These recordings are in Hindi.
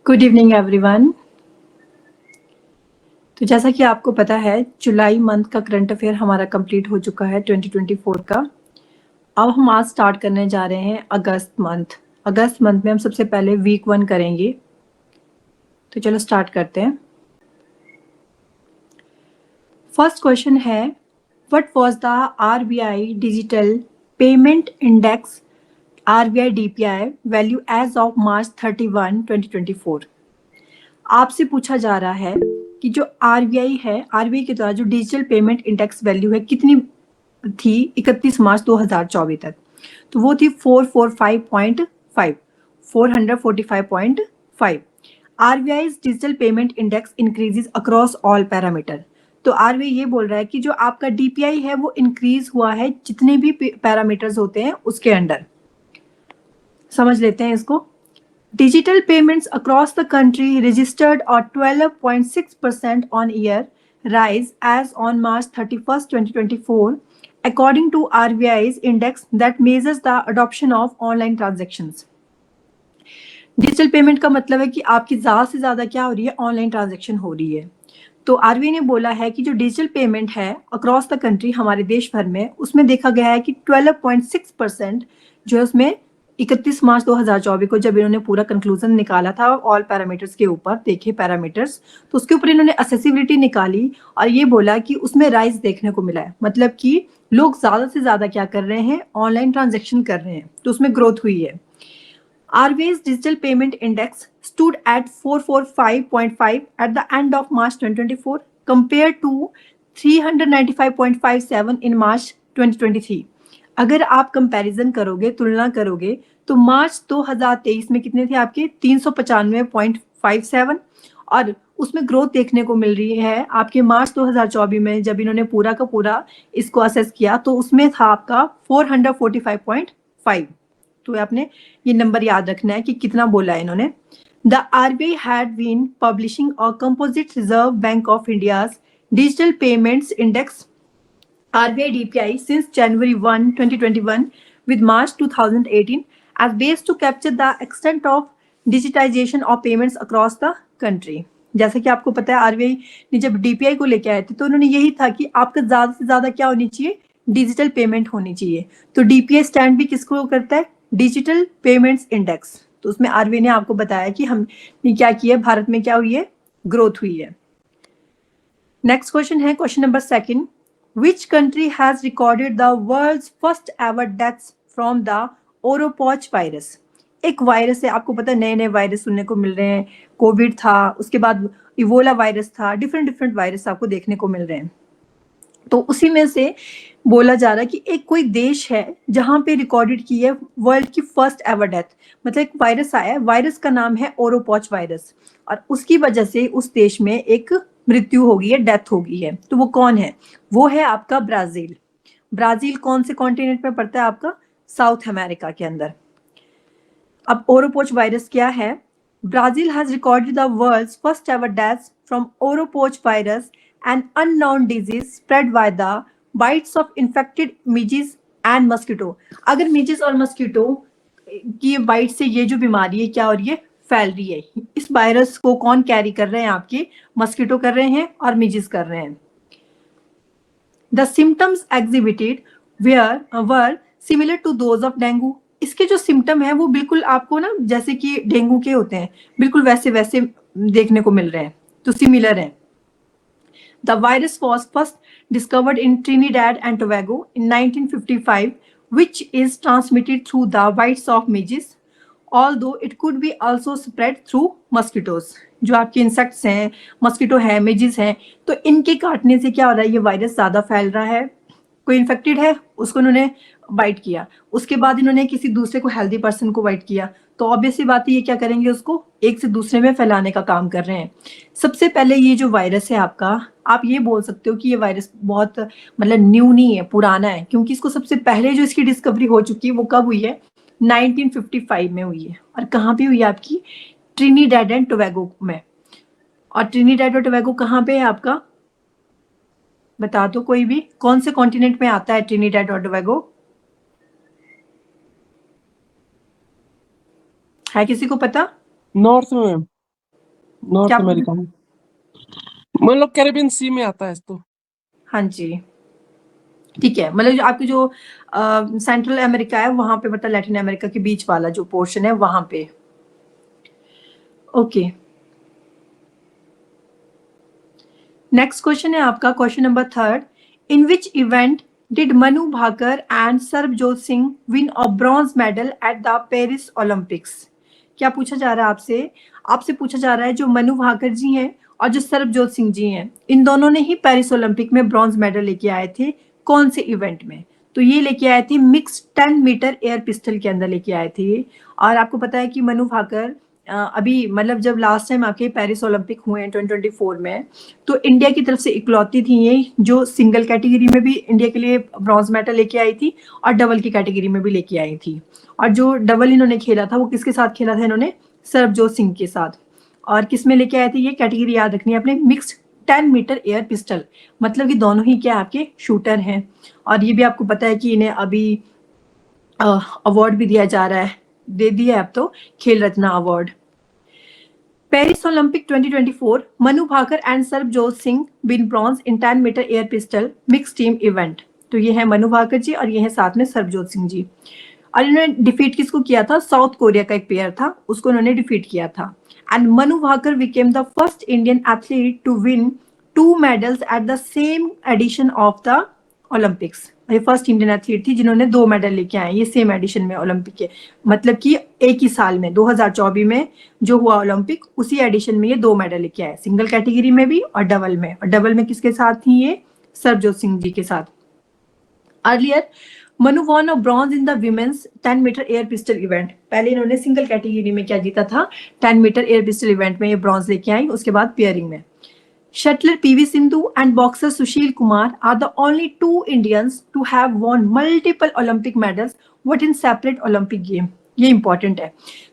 Good evening everyone. तो जैसा कि आपको पता है जुलाई मंथ का करंट अफेयर हमारा कंप्लीट हो चुका है 2024 का। अब हम आज स्टार्ट करने जा रहे हैं अगस्त मंथ। अगस्त मंथ में हम सबसे पहले वीक 1 करेंगे। तो चलो स्टार्ट करते हैं। फर्स्ट क्वेश्चन है, what was the RBI digital payment index RBI DPI value as of March 31, 2024। आपसे पूछा जा रहा है कि जो आरबीआई है, आरबीआई के द्वारा जो डिजिटल पेमेंट इंडेक्स वैल्यू है कितनी थी 31 मार्च 2024 तक। तो वो थी 445.5, 445.5। RBI digital payment index increases across all parameter. तो आरबीआई ये बोल रहा है कि जो आपका डीपीआई है वो इंक्रीज हुआ है जितने भी पैरामीटर्स होते हैं उसके अंडर। समझ लेते हैं इसको। Digital payments across the country registered a 12.6% on-year rise as on March 31st, 2024, according to RBI's index that measures the adoption of online transactions. Digital payment का मतलब है कि आपकी ज़्यादा से ज़्यादा क्या हो रही है, ऑनलाइन ट्रांजैक्शन हो रही है। तो आरबीआई ने बोला है कि जो डिजिटल पेमेंट है अक्रॉस द कंट्री हमारे देश भर में, उसमें देखा गया है कि 12.6% जो है उसमें 31 मार्च 2024 को जब इन्होंने पूरा कंक्लूजन निकाला था ऑल पैरामीटर्स के ऊपर देखे पैरामीटर्स, तो उसके ऊपर इन्होंने असेसिबिलिटी निकाली और ये बोला कि उसमें राइज देखने को मिला है। मतलब कि लोग ज़्यादा से ज़्यादा क्या कर रहे हैं, ऑनलाइन ट्रांजेक्शन कर रहे हैं, तो उसमें ग्रोथ हुई है। RBI's digital payment index stood at 445.5 at the end of March 2024 compared to 395.57 in March 2023. अगर आप कंपैरिजन करोगे, तुलना करोगे, तो मार्च 2023 में कितने थे आपके 395.57 और उसमें ग्रोथ देखने को मिल रही है आपके मार्च 2024 में जब इन्होंने पूरा का पूरा इसको असेस किया तो उसमें था आपका 445.5। तो आपने ये नंबर याद रखना है कि कितना बोला है इन्होंने। The RBI had been publishing a composite Reserve Bank of India's digital payments index RBI DPI since January 1, 2021 with March 2018 as base to capture the extent of digitization of payments across the country. जैसा कि आपको पता है आरबीआई ने जब डीपीआई को लेके आए थे तो उन्होंने यही था कि आपका ज्यादा से ज्यादा क्या होनी चाहिए, डिजिटल पेमेंट होनी चाहिए। तो डीपीआई स्टैंड भी किसको करता है, डिजिटल पेमेंट्स इंडेक्स। तो उसमें आरबीआई ने आपको बताया कि हमने क्या किया, भारत में क्या हुई है, ग्रोथ हुई है। नेक्स्ट क्वेश्चन है question number second, Which country has recorded the world's first ever deaths from the Oropouch virus? एक वायरस है, आपको पता है नए नए वायरस सुनने को मिल रहे हैं। कोविड था, उसके बाद इवोला वायरस था, डिफरेंट वायरस आपको देखने को मिल रहे हैं। तो उसी में से बोला जा रहा है कि एक कोई देश है जहां पे रिकॉर्डेड की है वर्ल्ड की फर्स्ट एवर डेथ। मतलब एक वायरस आया है, वायरस का नाम है ओरोपॉच वायरस और उसकी वजह से उस देश में एक मृत्यु हो गई है, डेथ हो गई है। तो वो कौन है, वो है आपका ब्राजील। ब्राजील कौन से कॉन्टिनेंट में पड़ता है, आपका साउथ अमेरिका के अंदर। अब ओरोपोच वायरस क्या है, Brazil has recorded the world's first ever deaths from Oropouche virus, an unknown disease spread by the bites of infected midges and mosquito. अगर मिजिस और मस्किटो की बाइट से ये जो बीमारी है क्या हो रही है, फैल रही है। इस वायरस को कौन कैरी कर रहे हैं, आपके मस्किटो कर रहे हैं और मिजिस कर रहे हैं। The symptoms exhibited were similar to those of dengue. इसके जो सिम्टम है वो बिल्कुल आपको ना जैसे कि डेंगू के होते हैं, बिल्कुल वैसे वैसे देखने को मिल रहे हैं, तो सिमिलर है। The virus was first discovered in Trinidad and Tobago in 1955 which is transmitted through the bites of midges, although it could be also spread through mosquitoes। जो आपके इंसेक्ट्स हैं, मस्किटो है, मिजिस हैं, तो इनके काटने से क्या हो रहा है, ये वायरस ज्यादा फैल रहा है। कोई इन्फेक्टेड है, उसको इन्होंने बाइट किया, उसके बाद इन्होंने किसी दूसरे को, हेल्दी पर्सन को बाइट किया, तो ऑब्वियसली बात है ये क्या करेंगे, उसको एक से दूसरे में फैलाने का काम कर रहे हैं। सबसे पहले ये जो वायरस है आपका, आप ये बोल सकते हो कि ये वायरस बहुत मतलब न्यू नहीं है, पुराना है, क्योंकि इसको सबसे पहले जो इसकी डिस्कवरी हो चुकी है वो कब हुई है, 1955 में हुई है। और कहाँ पे हुई है आपकी, ट्रिनिडैड एंड टोबैगो में। और ट्रिनिडैड और टोबैगो कहाँ पे है आपका, बता दो कोई भी, कौन से कॉन्टिनेंट में आता है ट्रिनिडैड और टोबैगो, है किसी को पता? नॉर्थ में। नॉर्थ क्या? अमेरिका में, मतलब कैरेबियन सी में आता है तो। हाँ जी, ठीक है, मतलब जो आपकी जो सेंट्रल अमेरिका है वहां पे, मतलब लैटिन अमेरिका के बीच वाला जो पोर्शन है वहां पे। ओके, नेक्स्ट क्वेश्चन है आपका, question number 3। In which event did Manu Bhaker and Sarabjot Singh win a bronze medal at the Paris Olympics? क्या पूछा जा रहा है आपसे? आपसे पूछा जा रहा है जो मनु भाकर जी हैं और जो सरबजोत सिंह जी हैं, इन दोनों ने ही पेरिस ओलंपिक में ब्रॉन्ज मेडल लेके आए थे। कौन से इवेंट में? तो ये लेके आए थे मिक्स 10 मीटर एयर पिस्टल के अंदर लेके आए थे ये। और आपको पता है कि मनु भाकर अभी मतलब जब लास्ट टाइम आपके पेरिस ओलंपिक हुए हैं 2024 में, तो इंडिया की तरफ से इकलौती थी ये जो सिंगल कैटेगरी में भी इंडिया के लिए ब्रॉन्ज मेडल लेके आई थी और डबल की कैटेगरी में भी लेके आई थी। और जो डबल इन्होंने खेला था वो किसके साथ खेला था? इन्होंने सरबजोत सिंह के साथ। और किस में लेके आए थे? ये कैटेगरी याद रखनी है आपने, मिक्स्ड 10 मीटर एयर पिस्टल, मतलब कि दोनों ही क्या आपके शूटर हैं। और ये भी आपको पता है कि इन्हें अभी अवार्ड भी दिया जा रहा है, दे दिया है अब तो, Khel Ratna award. Paris Olympic 2024, Manu Bhaker and Sarabjot Singh win bronze in 10 metre air pistol mix team event. तो ये है मनु भाकर जी और ये है साथ में सरबजोत सिंह जी। और इन्होंने डिफीट किसको किया था? साउथ कोरिया का एक प्लेयर था, उसको इन्होंने डिफीट किया था। And Manu Bhaker became the first Indian athlete to win 2 medals at the same edition of the Olympics. ये फर्स्ट इंडियन एथलीट थी जिन्होंने 2 मेडल लेके आए ये सेम एडिशन में ओलंपिक के, मतलब कि एक ही साल में 2024 में जो हुआ ओलंपिक, उसी एडिशन में ये 2 मेडल लेके आए, सिंगल कैटेगरी में भी और डबल में। और डबल में किसके साथ थी? ये सरबजोत सिंह जी के साथ। Earlier Manu won a bronze in the women's 10 metre air pistol event. पहले इन्होंने सिंगल कैटेगरी में क्या जीता था? 10 मीटर एयर पिस्टल इवेंट में ये ब्रॉन्ज लेके आई। उसके बाद पेयरिंग में shuttler PV Sindhu and boxer Sushil Kumar are the only 2 Indians to have won multiple Olympic medals but in separate Olympic game। ये इंपॉर्टेंट है,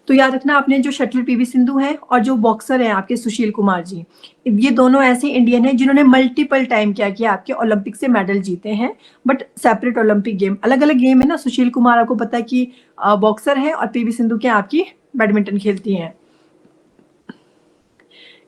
तो याद रखना आपने, जो शटलर पीवी सिंधु है और जो बॉक्सर है आपके सुशील कुमार जी, ये दोनों ऐसे इंडियन हैं जिन्होंने मल्टीपल टाइम क्या किया आपके ओलंपिक से मेडल जीते हैं, बट सेपरेट ओलंपिक गेम, अलग अलग गेम है ना। सुशील कुमार आपको पता है कि बॉक्सर है और पीवी सिंधु क्या आपकी बैडमिंटन खेलती हैं।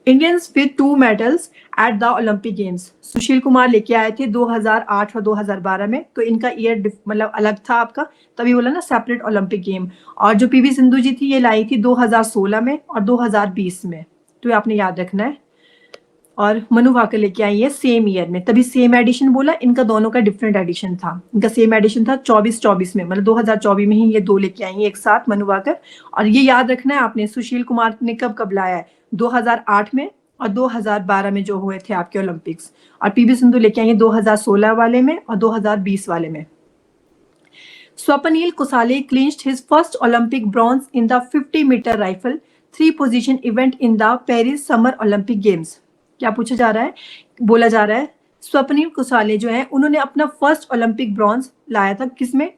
Indians with 2 medals at the Olympic games, Sushil Kumar लेके आए थे 2008 और 2012 में, तो इनका ईयर मतलब अलग था आपका, तभी बोला ना सेपरेट ओलंपिक गेम। और जो पीवी सिंधु जी थी ये लाई थी 2016 में और 2020 में, तो ये आपने याद रखना है। और मनु भाकर लेके आई है सेम ईयर में, तभी सेम एडिशन बोला, इनका दोनों का डिफरेंट एडिशन था। इनका सेम एडिशन था 24-24 में, मतलब 2024 में ही ये 2 लेके आई है एक साथ मनु भाकर। और ये याद रखना है आपने, सुशील कुमार ने कब कब लाया है? 2008 में और 2012 में जो हुए थे आपके ओलंपिक्स। और पीवी सिंधु लेके आई है 2016 वाले में और 2020 वाले में। Swapnil Kusale clinched his first Olympic bronze in the 50-meter rifle 3-position event in the Paris Summer Olympic Games। क्या पूछा जा रहा है? बोला जा रहा है स्वप्निल कुसाले जो है उन्होंने अपना फर्स्ट ओलंपिक ब्रॉन्ज लाया था किसमें?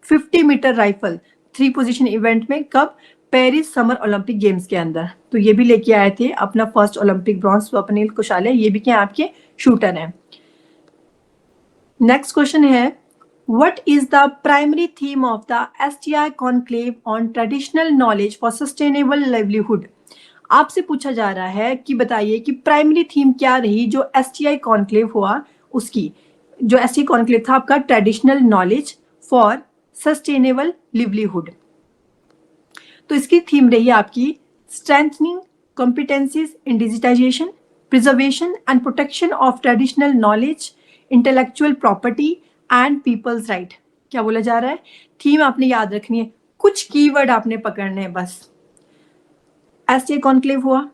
50 मीटर राइफल 3 पोजीशन इवेंट में, कब? पेरिस समर ओलंपिक गेम्स के अंदर। तो ये भी लेके आए थे अपना first Olympic bronze Swapnil Kusale, ये भी क्या आपके शूटर हैं। नेक्स्ट क्वेश्चन है, What is the primary theme of the STI conclave on traditional knowledge for sustainable livelihood? आपसे पूछा जा रहा है कि बताइए कि प्राइमरी थीम क्या रही जो STI कॉन्क्लेव हुआ उसकी। जो STI कॉन्क्लेव था आपका traditional knowledge for sustainable livelihood, तो इसकी थीम रही आपकी strengthening competencies in digitisation, preservation and protection of traditional knowledge, intellectual property and people's right. क्या बोला जा रहा है? थीम आपने याद रखनी है, कुछ कीवर्ड आपने पकड़ने हैं बस। एसटीआई कॉन्क्लेव हुआ,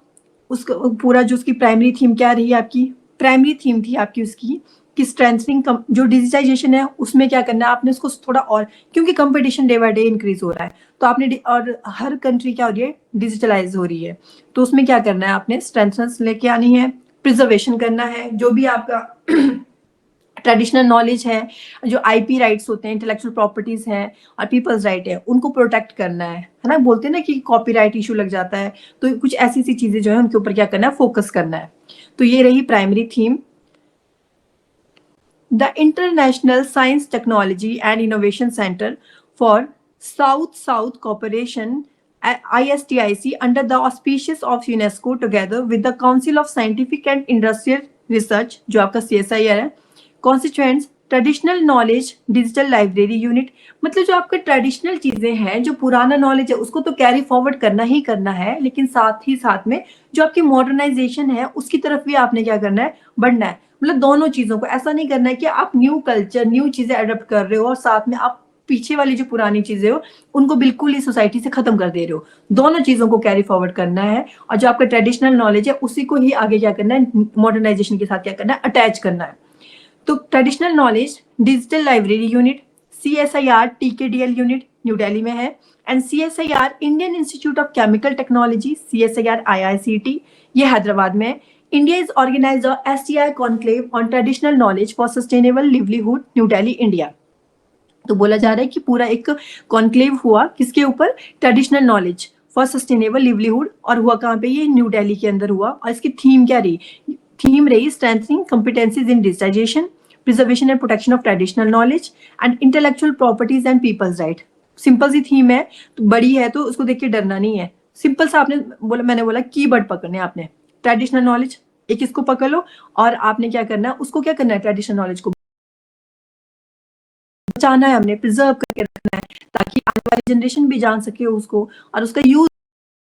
उसका पूरा जो उसकी प्राइमरी थीम क्या रही आपकी? प्राइमरी थीम थी आपकी उसकी कि स्ट्रेंथनिंग जो डिजिटाइजेशन है उसमें क्या करना है आपने उसको थोड़ा और, क्योंकि competition day by day increase हो रहा है, तो आपने और हर कंट्री क्या हो रही है? डिजिटलाइज हो रही है, तो उसमें क्या करना है आपने? स्ट्रेंथनेस लेके आनी है, प्रिजर्वेशन करना है, जो भी आपका ट्रेडिशनल नॉलेज है, जो आईपी राइट्स होते हैं, इंटेलेक्चुअल प्रॉपर्टीज हैं और पीपल्स राइट है, उनको प्रोटेक्ट करना है ना। बोलते हैं ना कि कॉपीराइट इशू लग जाता है, तो कुछ ऐसी सी चीजें जो है उनके ऊपर क्या करना है? फोकस करना है। तो ये रही primary theme. The international science technology and innovation centre for south south cooperation ISTIC under the auspices of UNESCO together with the Council of Scientific and Industrial Research, जो आपका CSIR है, constituents traditional knowledge digital library unit, मतलब जो आपका ट्रेडिशनल चीजें हैं, जो पुराना नॉलेज है उसको तो कैरी फॉरवर्ड करना ही करना है, लेकिन साथ ही साथ में जो आपकी मॉडर्नाइजेशन है उसकी तरफ भी आपने क्या करना है, बढ़ना है। मतलब दोनों चीजों को, ऐसा नहीं करना है कि आप न्यू कल्चर न्यू चीजें अडॉप्ट कर रहे हो और साथ में आप पीछे वाली जो पुरानी चीजें हो उनको बिल्कुल ही सोसाइटी से खत्म कर दे रहे हो। दोनों चीजों को कैरी फॉरवर्ड करना है और जो आपका ट्रेडिशनल नॉलेज है उसी को ही आगे क्या करना है, मॉडर्नाइजेशन के साथ क्या करना है, अटैच करना है। तो traditional knowledge digital library unit CSIR TKDL unit New Delhi में है, and CSIR Indian Institute of Chemical Technology CSIR IICT ये हैदराबाद में है। India is organise STI conclave on traditional knowledge for sustainable livelihood New Delhi India. तो बोला जा रहा है कि पूरा एक कॉन्क्लेव हुआ किसके ऊपर, traditional knowledge for sustainable livelihood, और हुआ कहाँ पे, ये न्यू दिल्ली के अंदर हुआ। और इसकी थीम क्या रही, थीम रही strengthening competencies in digitisation, preservation and protection of traditional knowledge and intellectual properties and people's right. Simple सी थीम है, तो बड़ी है तो उसको देख के डरना नहीं है। सिंपल सा आपने बोला, मैंने बोला कीवर्ड पकड़ने आपने, ट्रेडिशनल नॉलेज एक इसको पकड़ लो और आपने क्या करना है, उसको क्या करना है, ट्रेडिशनल नॉलेज को बचाना है, हमने प्रिजर्व करके रखना है ताकि आने वाली जनरेशन भी जान सके उसको और उसका यूज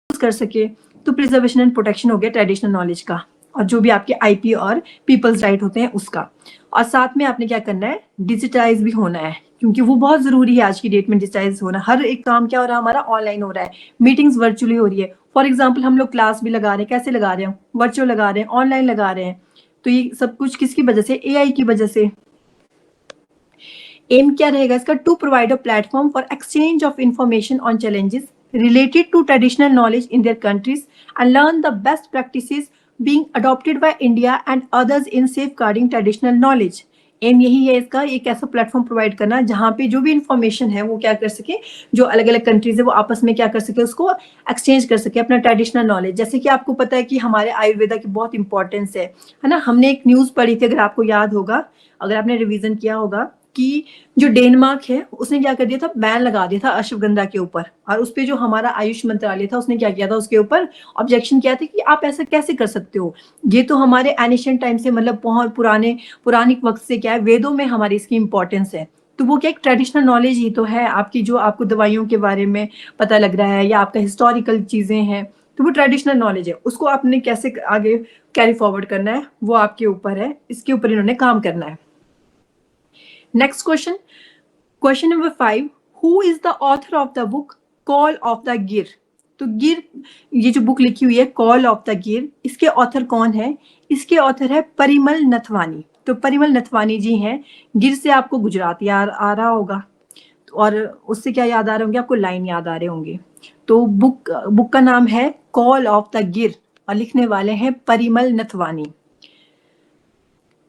कर सके। तो प्रिजर्वेशन एंड प्रोटेक्शन हो गया ट्रेडिशनल नॉलेज का, और जो भी आपके IP और पीपल्स राइट होते हैं उसका। और साथ में आपने क्या करना है, डिजिटाइज भी होना है, क्योंकि वो बहुत जरूरी है आज की डेट में डिजिटाइज होना। हर एक काम क्या हो रहा है हमारा, ऑनलाइन हो रहा है, मीटिंग्स वर्चुअली हो रही है। फॉर एग्जाम्पल हम लोग क्लास भी लगा रहे हैं, कैसे लगा रहे हैं, वर्चुअल लगा रहे हैं, ऑनलाइन लगा रहे हैं। तो ये सब कुछ किसकी वजह से, AI की वजह से। एम क्या रहेगा इसका, to provide a platform for exchange of information on challenges related to traditional knowledge in their countries and learn the best practices being adopted by India and others in safeguarding traditional knowledge। Aim यही है इसका, एक ऐसा प्लेटफॉर्म प्रोवाइड करना जहां पे जो भी इंफॉर्मेशन है वो क्या कर सके, जो अलग अलग कंट्रीज है वो आपस में क्या कर सके, उसको एक्सचेंज कर सके अपना ट्रेडिशनल नॉलेज। जैसे कि आपको पता है कि हमारे आयुर्वेदा की बहुत इंपॉर्टेंस है ना। हमने एक न्यूज पढ़ी थी, अगर आपको याद होगा, अगर आपने रिवीजन किया होगा, कि जो डेनमार्क है उसने क्या कर दिया था, बैन लगा दिया था अश्वगंधा के ऊपर, और उस पे जो हमारा आयुष मंत्रालय था उसने क्या किया था, उसके ऊपर ऑब्जेक्शन किया था कि आप ऐसा कैसे कर सकते हो, ये तो हमारे एनिशियंट टाइम से, मतलब बहुत पुरानिक वक्त से क्या है, वेदों में हमारी इसकी इंपॉर्टेंस है। तो वो क्या एक ट्रेडिशनल नॉलेज ही तो है आपकी, जो आपको दवाइयों के बारे में पता लग रहा है या आपका हिस्टोरिकल चीजें हैं, तो वो ट्रेडिशनल नॉलेज है। उसको आपने कैसे आगे कैरी फॉरवर्ड करना है वो आपके ऊपर है, इसके ऊपर इन्होंने काम करना है। Next question, question number 5, who is the author of the book Call of the Gir? तो गिर, ये जो बुक लिखी हुई है Call of the Gir, इसके ऑथर कौन है, इसके ऑथर है परिमल नथवानी। तो परिमल नथवानी जी हैं। गिर से आपको गुजरात याद आ रहा होगा, और उससे क्या याद आ रहे होंगे आपको, लाइन याद आ रहे होंगे। तो बुक का नाम है Call of the Gir और लिखने वाले हैं Parimal Nathwani.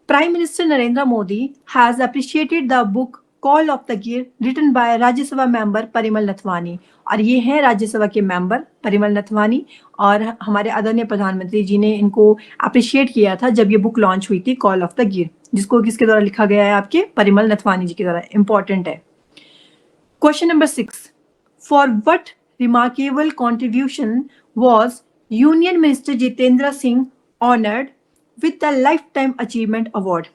Prime Minister Narendra Modi has appreciated the book Call of the Gir written by Rajya Sabha member Parimal Nathwani, और ये हैं राज्यसभा के मेंबर परिमल नथवानी, और हमारे आदरणीय प्रधानमंत्री जी ने इनको अप्रिशिएट किया था जब ये बुक लॉन्च हुई थी कॉल ऑफ द गिर, जिसको किसके द्वारा लिखा गया है, आपके परिमल नथवानी जी के द्वारा। इंपॉर्टेंट है। Question number 6, for what remarkable contribution was union minister Jitendra Singh honoured with the life time achievement award.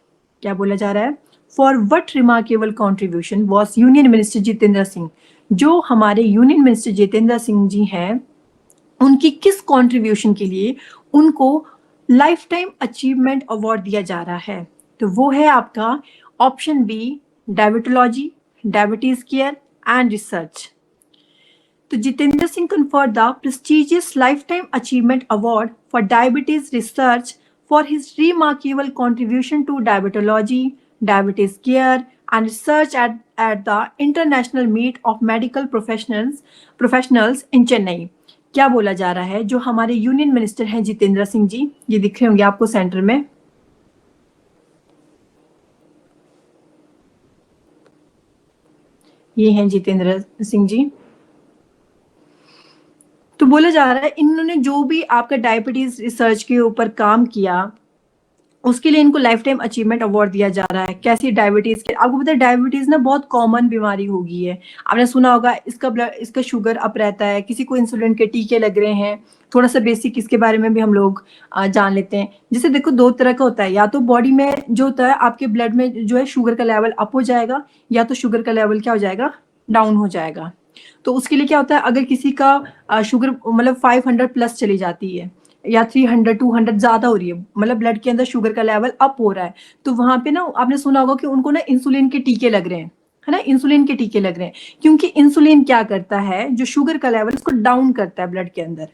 क्या बोला जा रहा है, for what remarkable contribution was union minister Jitendra Singh, जो हमारे यूनियन मिनिस्टर जितेंद्र सिंह जी हैं, उनकी किस कॉन्ट्रीब्यूशन के लिए उनको लाइफ टाइम अचीवमेंट अवार्ड दिया जा रहा है। तो वो है आपका option B, diabetology, diabetes care and research. तो Jitendra Singh conferred the prestigious lifetime achievement award for diabetes research for his remarkable contribution to diabetology, diabetes care and research at the International Meet of Medical Professionals in Chennai। क्या बोला जा रहा है, जो हमारे यूनियन मिनिस्टर हैं जितेंद्र सिंह जी, ये दिख रहे होंगे आपको सेंटर में, ये हैं जितेंद्र सिंह जी। तो बोला जा रहा है इन्होंने जो भी आपका डायबिटीज रिसर्च के ऊपर काम किया, उसके लिए इनको लाइफ टाइम अचीवमेंट अवार्ड दिया जा रहा है। कैसी? डायबिटीज के। आपको पता है डायबिटीज ना बहुत कॉमन बीमारी हो गई है, आपने सुना होगा। इसका शुगर अप रहता है, किसी को इंसुलिन के टीके लग रहे हैं। थोड़ा सा बेसिक इसके बारे में भी हम लोग जान लेते हैं। जैसे देखो, दो तरह का होता है, या तो बॉडी में जो होता है आपके ब्लड में जो है शुगर का लेवल अप हो जाएगा, या तो शुगर का लेवल क्या हो जाएगा, डाउन हो जाएगा। तो उसके लिए क्या होता है, अगर किसी का शुगर मतलब 500 प्लस चली जाती है, या 300 200 ज्यादा हो रही है, मतलब ब्लड के अंदर शुगर का लेवल अप हो रहा है, तो वहां पे ना आपने सुना होगा कि उनको ना इंसुलिन के टीके लग रहे हैं, है ना। इंसुलिन के टीके लग रहे हैं, क्योंकि इंसुलिन क्या करता है, जो शुगर का लेवल उसको डाउन करता है ब्लड के अंदर।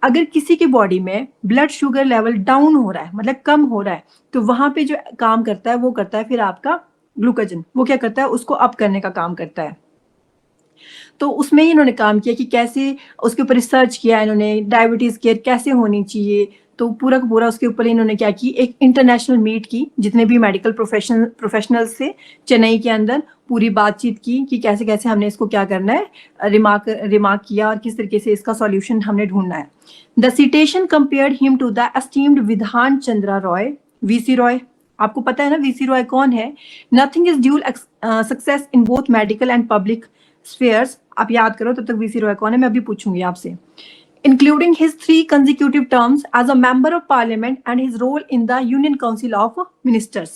अगर किसी की बॉडी में ब्लड शुगर लेवल डाउन हो रहा है, मतलब कम हो रहा है, तो वहां पे जो काम करता है वो करता है फिर आपका ग्लूकोजन, वो क्या करता है, उसको अप करने का काम करता है। तो उसमें ही इन्होंने काम किया कि कैसे उसके ऊपर रिसर्च किया इन्होंने, डायबिटीज केयर कैसे होनी चाहिए। तो पूरा का पूरा उसके ऊपर इन्होंने क्या की, एक इंटरनेशनल मीट की, जितने भी मेडिकल प्रोफेशनल्स थे चेन्नई के अंदर, पूरी बातचीत की कि कैसे कैसे हमने इसको क्या करना है, रिमार्क किया और किस तरीके से इसका सॉल्यूशन हमने ढूंढना है। The citation compared him to the esteemed Bidhan Chandra Roy, VC Roy. आपको पता है ना वीसी रॉय कौन है? Nothing is dual success in both medical and public spheres. आप याद करो तब तक वीसी रॉय कौन है, मैं अभी पूछूंगी आपसे। Including his 3 consecutive terms as a member of parliament and his role in the Union Council of Ministers।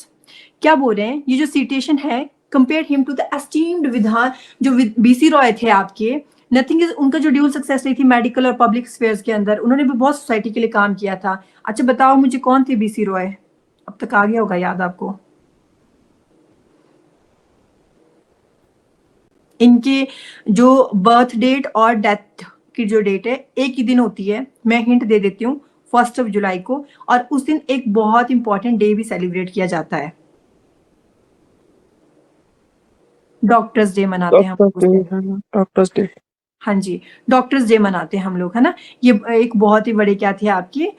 क्या बोल रहे हैं, ये जो सिटेशन है, compare him to the esteemed Bidhan, जो बीसी रॉय थे आपके, नथिंग इज, उनका जो ड्यूल सक्सेस रही थी मेडिकल और पब्लिक स्फेयर्स के अंदर, उन्होंने भी बहुत सोसाइटी के लिए काम किया था। अच्छा बताओ मुझे कौन थे बीसी रॉय? अब तक आ गया होगा याद आपको। इनके जो बर्थ डेट और डेथ की जो डेट है एक ही दिन होती है, मैं हिंट दे देती हूँ, 1 जुलाई को। और उस दिन एक बहुत इंपॉर्टेंट डे भी सेलिब्रेट किया जाता है, डॉक्टर्स डे मनाते हैं हम उस दिन। Doctors day. हाँ जी, डॉक्टर्स डे मनाते हैं हम लोग, है ना। ये एक बहुत ही बड़े क्या थे आपके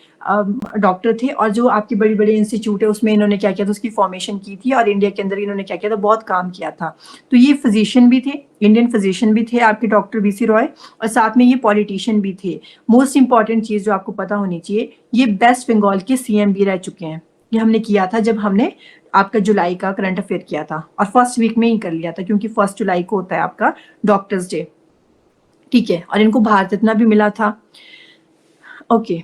डॉक्टर थे, और जो आपकी बड़ी बड़ी इंस्टीट्यूट है उसमें इन्होंने क्या किया था, उसकी फॉर्मेशन की थी, और इंडिया के अंदर इन्होंने क्या किया था, बहुत काम किया था। तो ये फिजिशियन भी थे, इंडियन फिजिशियन भी थे आपके डॉक्टर बीसी रॉय, और साथ में ये पॉलिटिशियन भी थे। मोस्ट इंपॉर्टेंट चीज जो आपको पता होनी चाहिए, ये वेस्ट बंगाल के सीएम भी रह चुके हैं। ये हमने किया था जब हमने आपका जुलाई का करंट अफेयर किया था, और फर्स्ट वीक में ही कर लिया था, क्योंकि 1 जुलाई को होता है आपका डॉक्टर्स डे, ठीक है। और इनको भारत रत्न भी मिला था। ओके,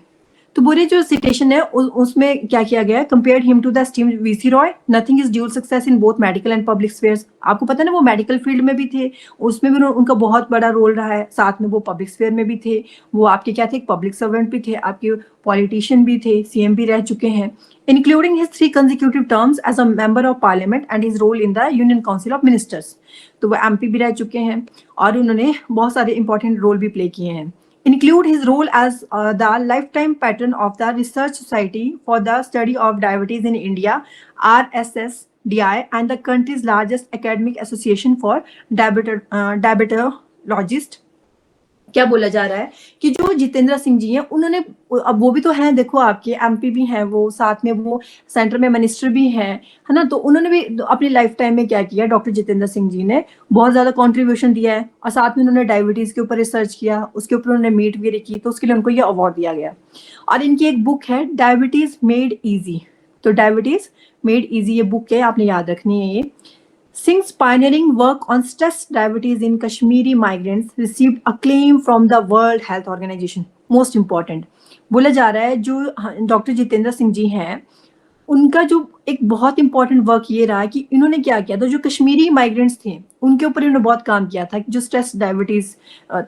तो बुरे जो सिटेशन है उसमें क्या किया गया है, compared him to the esteemed VC Roy, nothing is dual success in both medical and public spheres. आपको पता है ना वो मेडिकल फील्ड में भी थे, उसमें भी उनका बहुत बड़ा रोल रहा है, साथ में वो पब्लिक स्फेयर में भी थे। वो आपके क्या थे, पब्लिक सर्वेंट भी थे, आपके पॉलिटिशियन भी थे, सीएम भी रह चुके हैं। Including his 3 consecutive terms as a member of parliament and his role in the Union Council of Ministers। तो वो एमपी भी रह चुके हैं, और उन्होंने बहुत सारे इंपॉर्टेंट रोल भी प्ले किए हैं। Include his role as the lifetime patron of the Research Society for the Study of Diabetes in India, RSSDI, and the country's largest academic association for diabetologists। क्या बोला जा रहा है कि जो जितेंद्र सिंह जी हैं, उन्होंने, अब वो भी तो हैं, देखो आपके एमपी भी हैं वो, साथ में वो सेंटर में मिनिस्टर भी हैं, है ना। तो उन्होंने भी अपनी लाइफ टाइम में क्या किया, डॉक्टर जितेंद्र सिंह जी ने बहुत ज्यादा कंट्रीब्यूशन दिया है, और साथ में उन्होंने डायबिटीज के ऊपर रिसर्च किया, उसके ऊपर उन्होंने मीट भी रखी, तो उसके लिए उनको ये अवार्ड दिया गया। और इनकी एक बुक है, डायबिटीज मेड ईजी। तो डायबिटीज मेड ईजी ये बुक है, आपने याद रखनी है ये। Singh's pioneering work on stress diabetes in Kashmiri migrants received acclaim from the World Health Organization। Most important, बोला जा रहा है जो डॉक्टर जितेंद्र सिंह जी हैं, उनका जो एक बहुत इंपॉर्टेंट वर्क ये रहा कि इन्होंने क्या किया था, जो कश्मीरी माइग्रेंट्स थे उनके ऊपर इन्होंने बहुत काम किया था, जो स्ट्रेस डायबिटीज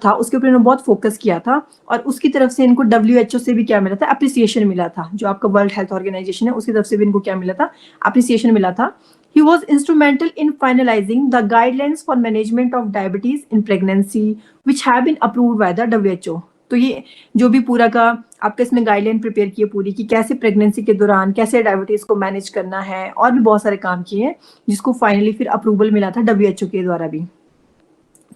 था उसके ऊपर इन्होंने बहुत फोकस किया था, और उसकी तरफ से इनको WHO से भी क्या मिला था, अप्रिसिएशन मिला था। जो आपका वर्ल्ड हेल्थ ऑर्गेनाइजेशन है उसकी तरफ से भी इनको क्या मिला था, अप्रिसिएशन मिला था। He was instrumental in finalizing the guidelines for management of diabetes in pregnancy, which have been approved by the WHO। तो ये जो भी पूरा का आपके इसमें गाइडलाइन प्रिपेयर की है पूरी, कि कैसे प्रेगनेंसी के दौरान कैसे डायबिटीज को मैनेज करना है, और भी बहुत सारे काम किए हैं, जिसको फाइनली फिर अप्रूवल मिला था WHO के द्वारा भी।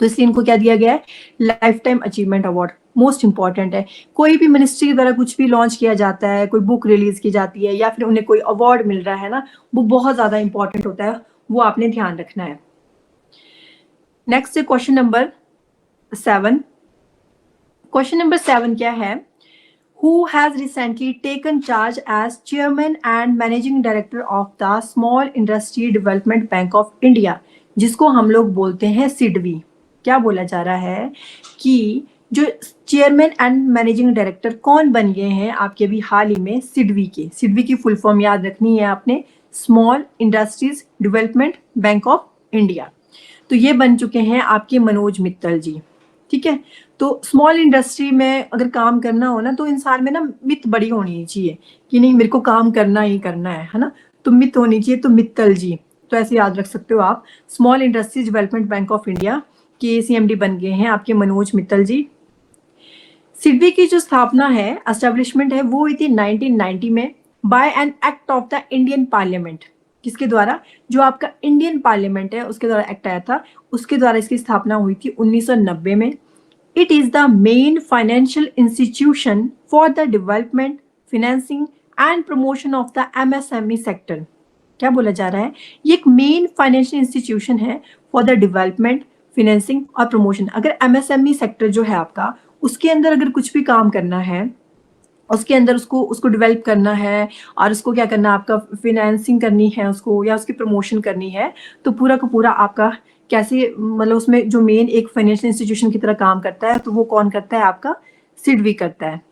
तो इसलिए इनको क्या दिया गया है, life time achievement award. Most important है, कोई भी मिनिस्ट्री के द्वारा कुछ भी लॉन्च किया जाता है, कोई बुक रिलीज की जाती है, या फिर उन्हें कोई अवार्ड मिल रहा है ना, वो बहुत ज्यादा इंपॉर्टेंट होता है, वो आपने ध्यान रखना है। Next question number 7। Question number 7 क्या है, who has recently taken charge as chairman and managing director of the Small Industry Development Bank of India, जिसको हम लोग बोलते हैं सिडवी। क्या बोला जा रहा है कि जो चेयरमैन एंड मैनेजिंग डायरेक्टर कौन बन गए हैं आपके अभी हाल ही में सिडवी के। सिडवी की फुल फॉर्म याद रखनी है आपने, small industries development bank of India. तो ये बन चुके हैं आपके मनोज मित्तल जी, ठीक है। तो स्मॉल इंडस्ट्री में अगर काम करना हो ना तो इंसान में ना मित बड़ी होनी चाहिए कि नहीं मेरे को काम करना ही करना है ना, तो मित होनी चाहिए। तो मित्तल जी, तो ऐसे याद रख सकते हो आप, small industries development bank of India के सीएमडी बन गए हैं आपके मनोज मित्तल जी। सिडबी की जो स्थापना है, एस्टेब्लिशमेंट है, वो हुई थी 1990 में by an act of the Indian parliament. किसके द्वारा? जो आपका इंडियन पार्लियामेंट है उसके द्वारा एक्ट आया था, उसके द्वारा इसकी स्थापना हुई थी 1990 में। It is the main financial institution for the development, financing and promotion of the MSME sector. क्या बोला जा रहा है? ये एक मेन फाइनेंशियल इंस्टीट्यूशन है फॉर द डेवलपमेंट, फाइनेंसिंग और प्रमोशन। अगर एमएसएमई सेक्टर जो है आपका, उसके अंदर अगर कुछ भी काम करना है, उसके अंदर उसको डेवलप करना है और उसको क्या करना है, आपका फाइनेंसिंग करनी है उसको या उसकी प्रमोशन करनी है, तो पूरा का पूरा आपका कैसे, मतलब उसमें जो मेन एक फाइनेंशियल इंस्टीट्यूशन की तरह काम करता है, तो वो कौन करता है? आपका सिडबी करता है।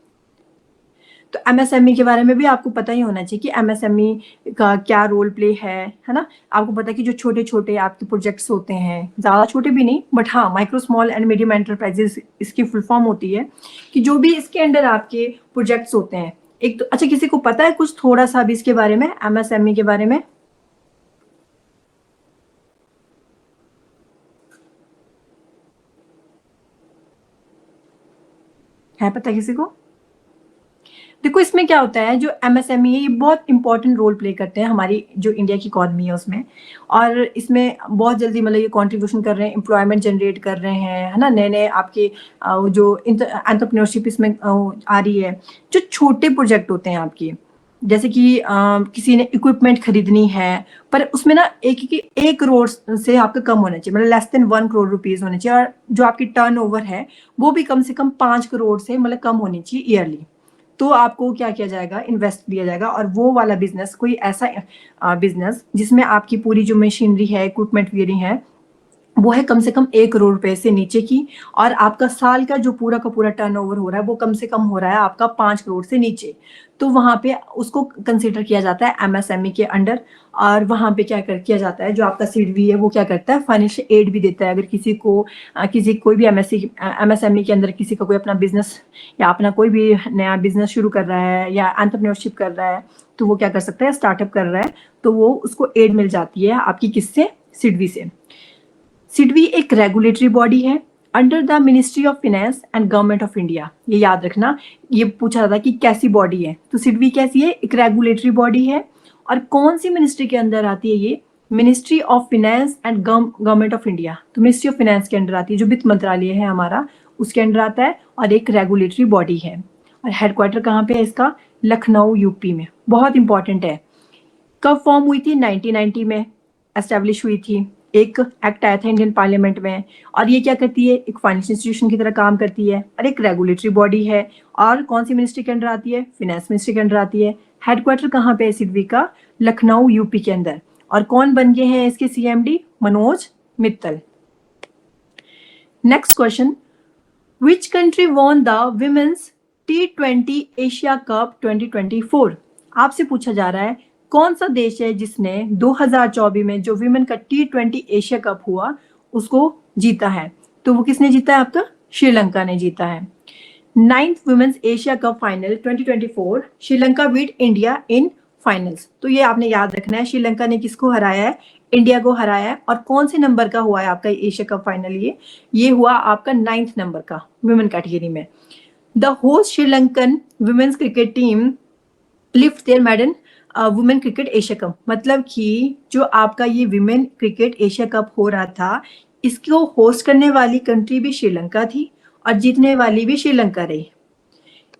तो एमएसएमई के बारे में भी आपको पता ही होना चाहिए कि एमएसएमई का क्या रोल प्ले है ना। आपको पता है कि जो छोटे छोटे आपके प्रोजेक्ट्स होते हैं, ज़्यादा छोटे भी नहीं बट हाँ, micro small and medium enterprises इसकी फुल फॉर्म होती है, कि जो भी इसके अंडर आपके प्रोजेक्ट्स होते हैं। एक तो अच्छा, किसी को पता है कुछ थोड़ा सा भी इसके बारे में, एमएसएमई के बारे में? है पता किसी को? देखो इसमें क्या होता है, जो एमएसएमई है ये बहुत इंपॉर्टेंट रोल प्ले करते हैं हमारी जो इंडिया की इकोनॉमी है उसमें, और इसमें बहुत जल्दी मतलब ये कंट्रीब्यूशन कर रहे हैं, एम्प्लॉयमेंट जनरेट कर रहे हैं, है ना। नए नए आपके जो एंटरप्रेन्योरशिप इसमें आ रही है। जो छोटे प्रोजेक्ट होते हैं आपकी, जैसे कि किसी ने इक्विपमेंट खरीदनी है, पर उसमें ना एक करोड़ से आपका कम होना चाहिए, मतलब लेस देन 1 करोड़ रुपीज होने चाहिए, और जो आपकी टर्नओवर है वो भी कम से कम 5 करोड़ से मतलब कम होनी चाहिए ईयरली। तो आपको क्या किया जाएगा? इन्वेस्ट दिया जाएगा। और वो वाला बिजनेस, कोई ऐसा बिजनेस जिसमें आपकी पूरी जो मशीनरी है, इक्विपमेंट वगैरह है, वो है कम से कम 1 करोड़ रुपए से नीचे की, और आपका साल का जो पूरा का पूरा टर्नओवर हो रहा है वो कम से कम हो रहा है आपका 5 करोड़ से नीचे, तो वहां पे उसको कंसीडर किया जाता है एमएसएमई के अंडर। और वहां पे क्या किया जाता है, जो आपका सिडबी है वो क्या करता है? फाइनेंशियल एड भी देता है। अगर किसी को कोई भी एमएसएमई के अंदर किसी का कोई अपना बिजनेस या अपना कोई भी नया बिजनेस शुरू कर रहा है या एंटरप्रेन्योरशिप कर रहा है, तो वो क्या कर सकता है? स्टार्टअप कर रहा है, तो वो उसको एड मिल जाती है आपकी किससे? सिडबी से। सिडबी एक रेगुलेटरी बॉडी है under the ministry of finance and government of India. ये याद रखना, ये पूछा था कि कैसी बॉडी है, तो सिडबी कैसी है? एक रेगुलेटरी बॉडी है। और कौन सी मिनिस्ट्री के अंदर आती है ये? Ministry of finance and government of India. तो मिनिस्ट्री ऑफ फाइनेंस के अंडर आती है, जो वित्त मंत्रालय है हमारा उसके अंडर आता है, और एक रेगुलेटरी बॉडी है। और हेडक्वार्टर कहाँ पे है इसका? लखनऊ यूपी में। बहुत इंपॉर्टेंट है। कब फॉर्म हुई थी? 1990 में एस्टेब्लिश हुई थी। एक एक्ट आया था इंडियन पार्लियामेंट में, और ये क्या करती है? एक फाइनेंशियल इंस्टीट्यूशन की तरह काम करती है, और एक रेगुलेटरी बॉडी है। और कौन सी मिनिस्ट्री के अंडर आती है? फाइनेंस मिनिस्ट्री के अंडर आती है। हेडक्वार्टर कहाँ पे है सिडबी का? लखनऊ यूपी के अंदर। और कौन बन गए हैं इसके CMD? Manoj Mittal. Next question, which country won the women's T20 Asia cup 2024? आपसे पूछा जा रहा है कौन सा देश है जिसने 2024 में जो विमेन का T20 एशिया कप हुआ उसको जीता है? तो वो किसने जीता है? आपका श्रीलंका ने जीता है। 9th women's Asia Cup final 2024, Sri Lanka beat India in finals. तो ये आपने याद रखना है, श्रीलंका ने किसको हराया है? इंडिया को हराया है। और कौन से नंबर का हुआ है आपका एशिया कप फाइनल? ये हुआ आपका 9th नंबर का वुमेन कैटेगरी में। The host Sri Lankan women's cricket team lift their medal women cricket Asia Cup. मतलब कि जो आपका ये विमेन क्रिकेट एशिया कप हो रहा था, इसको होस्ट करने वाली कंट्री भी श्रीलंका थी और जीतने वाली भी श्रीलंका रही।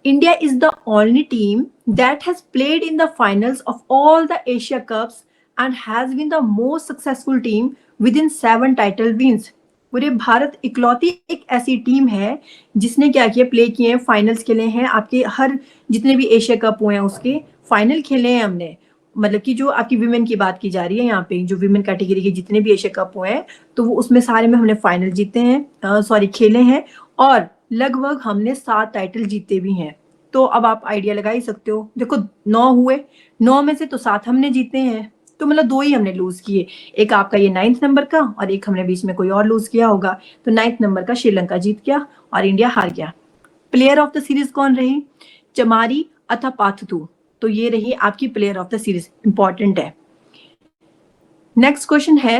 India is the only team that has played in the finals of all the Asia Cups and has been the most successful team within 7 title wins. पूरे भारत इकलौती एक ऐसी टीम है जिसने क्या किया, प्ले किए हैं, फाइनल्स खेले हैं, आपके हर जितने भी एशिया कप हुए हैं उसके फाइनल खेले हैं हमने। मतलब कि जो आपकी विमेन की बात की जा रही है यहाँ पे, जो विमेन कैटेगरी के जितने भी एशिया कप हुए हैं तो वो उसमें सारे में हमने फाइनल जीते हैं, सॉरी खेले हैं, और लगभग हमने 7 टाइटल जीते भी हैं। तो अब आप आइडिया लगा ही सकते हो, देखो 9 हुए, 9 में से तो 7 हमने जीते हैं, तो मतलब 2 ही हमने लूज किए, एक आपका ये 9th नंबर का और एक हमने बीच में कोई और लूज किया होगा। तो 9th नंबर का श्रीलंका जीत गया और इंडिया हार गया। प्लेयर ऑफ द सीरीज कौन रही? चमारी अथापाथु। तो ये रही आपकी player of the series, important है। नेक्स्ट क्वेश्चन है,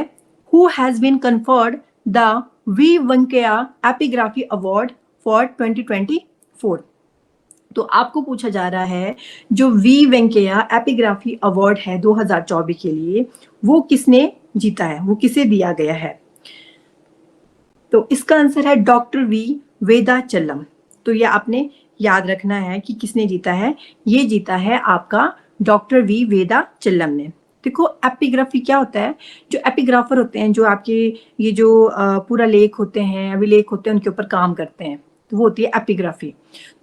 who has been conferred the V Venkayya epigraphy award for 2024? तो आपको पूछा जा रहा है जो वी वेंकैया एपिग्राफी अवार्ड है 2024 के लिए, वो किसने जीता है, वो किसे दिया गया है? तो इसका आंसर है डॉक्टर वी वेदाचलम। तो ये आपने याद रखना है कि किसने जीता है, ये जीता है आपका डॉक्टर वी वेदाचलम ने। देखो एपिग्राफी क्या होता है, जो एपिग्राफर होते हैं, जो आपके ये जो पूरा लेख होते हैं, अभिलेख होते हैं, उनके ऊपर काम करते हैं, तो वो होती है एपिग्राफी।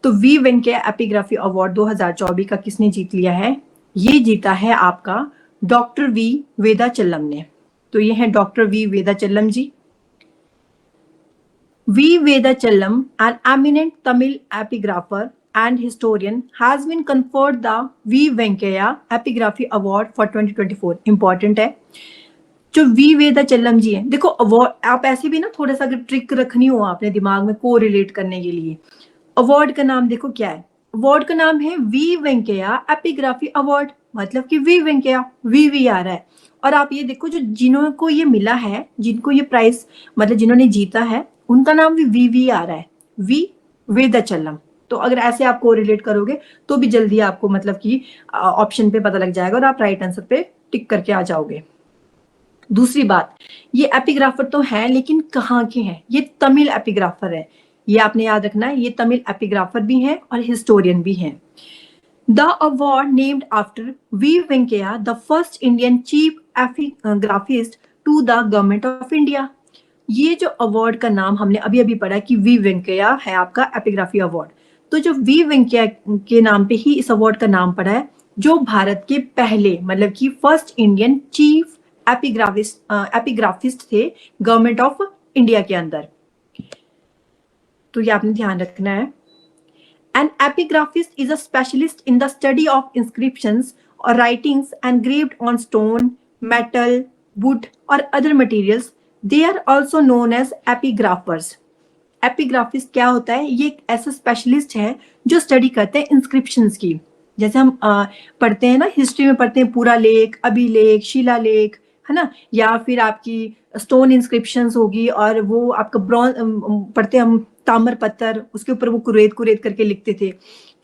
तो वी वेंकैया एपिग्राफी अवार्ड 2024 का किसने जीत लिया है? ये जीता है आपका डॉक्टर वी वेदाचलम ने। तो ये है doctor V Vedachalam ji. V. Vedachallam, an eminent Tamil epigrapher and historian, has been conferred the V. Venkaiah Epigraphy Award for 2024. Important है। जो V. वेदाचलम जी हैं, देखो अवार्ड आप ऐसे भी ना थोड़ा सा अगर ट्रिक रखनी हो आपने दिमाग में को रिलेट करने के लिए, अवार्ड का नाम देखो क्या है, अवार्ड का नाम है वी वेंकैया एपिग्राफी अवार्ड, मतलब कि वी वेंकैया, वी आ रहा है। और आप ये देखो जो जिनको ये मिला है, जिनको ये प्राइज मतलब जिन्होंने जीता है, उनका नाम भी वी आ रहा है, वी वेदाचलम। तो अगर ऐसे आप को रिलेट करोगे तो भी जल्दी आपको मतलब कि ऑप्शन पे पता लग जाएगा और आप राइट आंसर पे टिक करके आ जाओगे। दूसरी बात, ये एपिग्राफर तो है लेकिन कहाँ के हैं? ये तमिल एपिग्राफर है, ये आपने याद रखना है, ये तमिल एपिग्राफर भी हैं और हिस्टोरियन भी हैं। The award named after V Venkaiah, the first Indian chief epigraphist to the government of India. ये जो अवार्ड का नाम हमने अभी अभी पढ़ा कि वी वेंकैया है आपका एपिग्राफी अवार्ड, तो जो वी वेंकैया के नाम पे ही इस अवार्ड का नाम पड़ा है, जो भारत के पहले मतलब कि फर्स्ट इंडियन चीफ एपिग्राफिस्ट थे गवर्नमेंट ऑफ इंडिया के अंदर। तो ये आपने ध्यान रखना है। An epigraphist is a specialist in the study of inscriptions or writings engraved on stone, metal, wood or other materials. They are also known as epigraphers. एपिग्राफिस्ट क्या होता है? ये एक ऐसा स्पेशलिस्ट है जो स्टडी करते हैं इंस्क्रिप्शंस की। जैसे हम पढ़ते हैं ना, हिस्ट्री में पढ़ते हैं पूरा लेख, अभिलेख, शिलालेख, है ना, या फिर आपकी स्टोन इंस्क्रिप्शंस होगी, और वो आपका ब्रॉन्ज पढ़ते हैं हम, ताम्र पत्थर, उसके ऊपर वो कुरेद करके लिखते थे,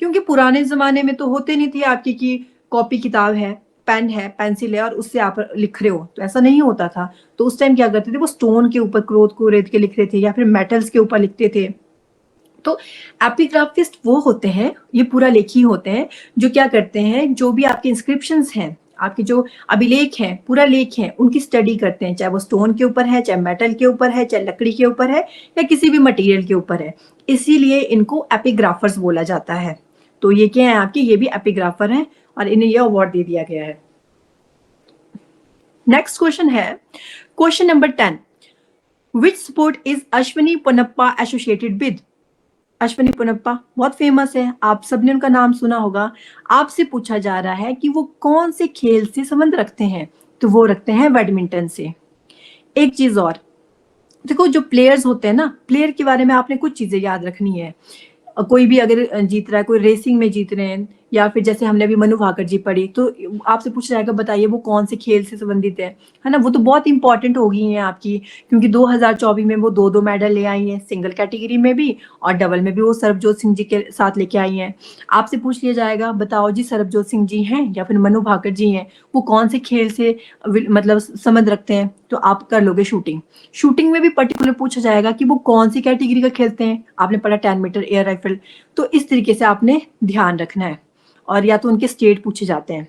क्योंकि पुराने जमाने में तो होते नहीं थे आपकी की कॉपी किताब है, पेन है, पेंसिल है और उससे आप लिख रहे हो, तो ऐसा नहीं होता था। तो उस टाइम क्या करते थे, वो स्टोन के ऊपर कुरेद के लिख रहे थे या फिर मेटल्स के ऊपर लिखते थे। तो एपिग्राफिस्ट वो होते हैं, ये पूरा लेखी होते हैं, जो क्या करते हैं, जो भी आपके इंस्क्रिप्शंस हैं, आपके जो अभिलेख हैं, पूरा लेख हैं, उनकी स्टडी करते हैं, चाहे वो स्टोन के ऊपर है, चाहे मेटल के ऊपर है, चाहे लकड़ी के ऊपर है, या किसी भी मटेरियल के ऊपर है। इसीलिए इनको एपिग्राफर्स बोला जाता है। तो ये क्या है आपके, ये भी एपिग्राफर हैं और इन्हें यह अवार्ड दे दिया गया है। नेक्स्ट क्वेश्चन है, question number 10, which sport is Ashwini Ponnappa associated with? Ashwini Ponnappa बहुत फेमस है, आप सबने उनका नाम सुना होगा। आपसे पूछा जा रहा है कि वो कौन से खेल से संबंध रखते हैं, तो वो रखते हैं बैडमिंटन से। एक चीज और देखो, जो प्लेयर्स होते हैं ना, प्लेयर के बारे में आपने कुछ चीजें याद रखनी है। कोई भी अगर जीत रहा है, कोई रेसिंग में जीत रहे हैं, या फिर जैसे हमने अभी मनु भाकर जी पढ़ी, तो आपसे पूछा जाएगा बताइए वो कौन से खेल से संबंधित है ना, वो तो बहुत इंपॉर्टेंट हो गई हैं आपकी, क्योंकि 2024 में वो 2 मेडल ले आई हैं, सिंगल कैटेगरी में भी और डबल में भी वो सरबजोत सिंह जी के साथ लेके आई हैं। आपसे पूछ लिया जाएगा बताओ जी सरबजोत सिंह जी हैं या फिर मनु भाकर जी हैं, वो कौन से खेल से मतलब संबंध रखते हैं, तो आप कर लोगे शूटिंग में भी पर्टिकुलर पूछा जाएगा कि वो कौन सी कैटेगरी का खेलते हैं। आपने पढ़ा 10 मीटर एयर राइफल, तो इस तरीके से आपने ध्यान रखना है, और या तो उनके स्टेट पूछे जाते हैं।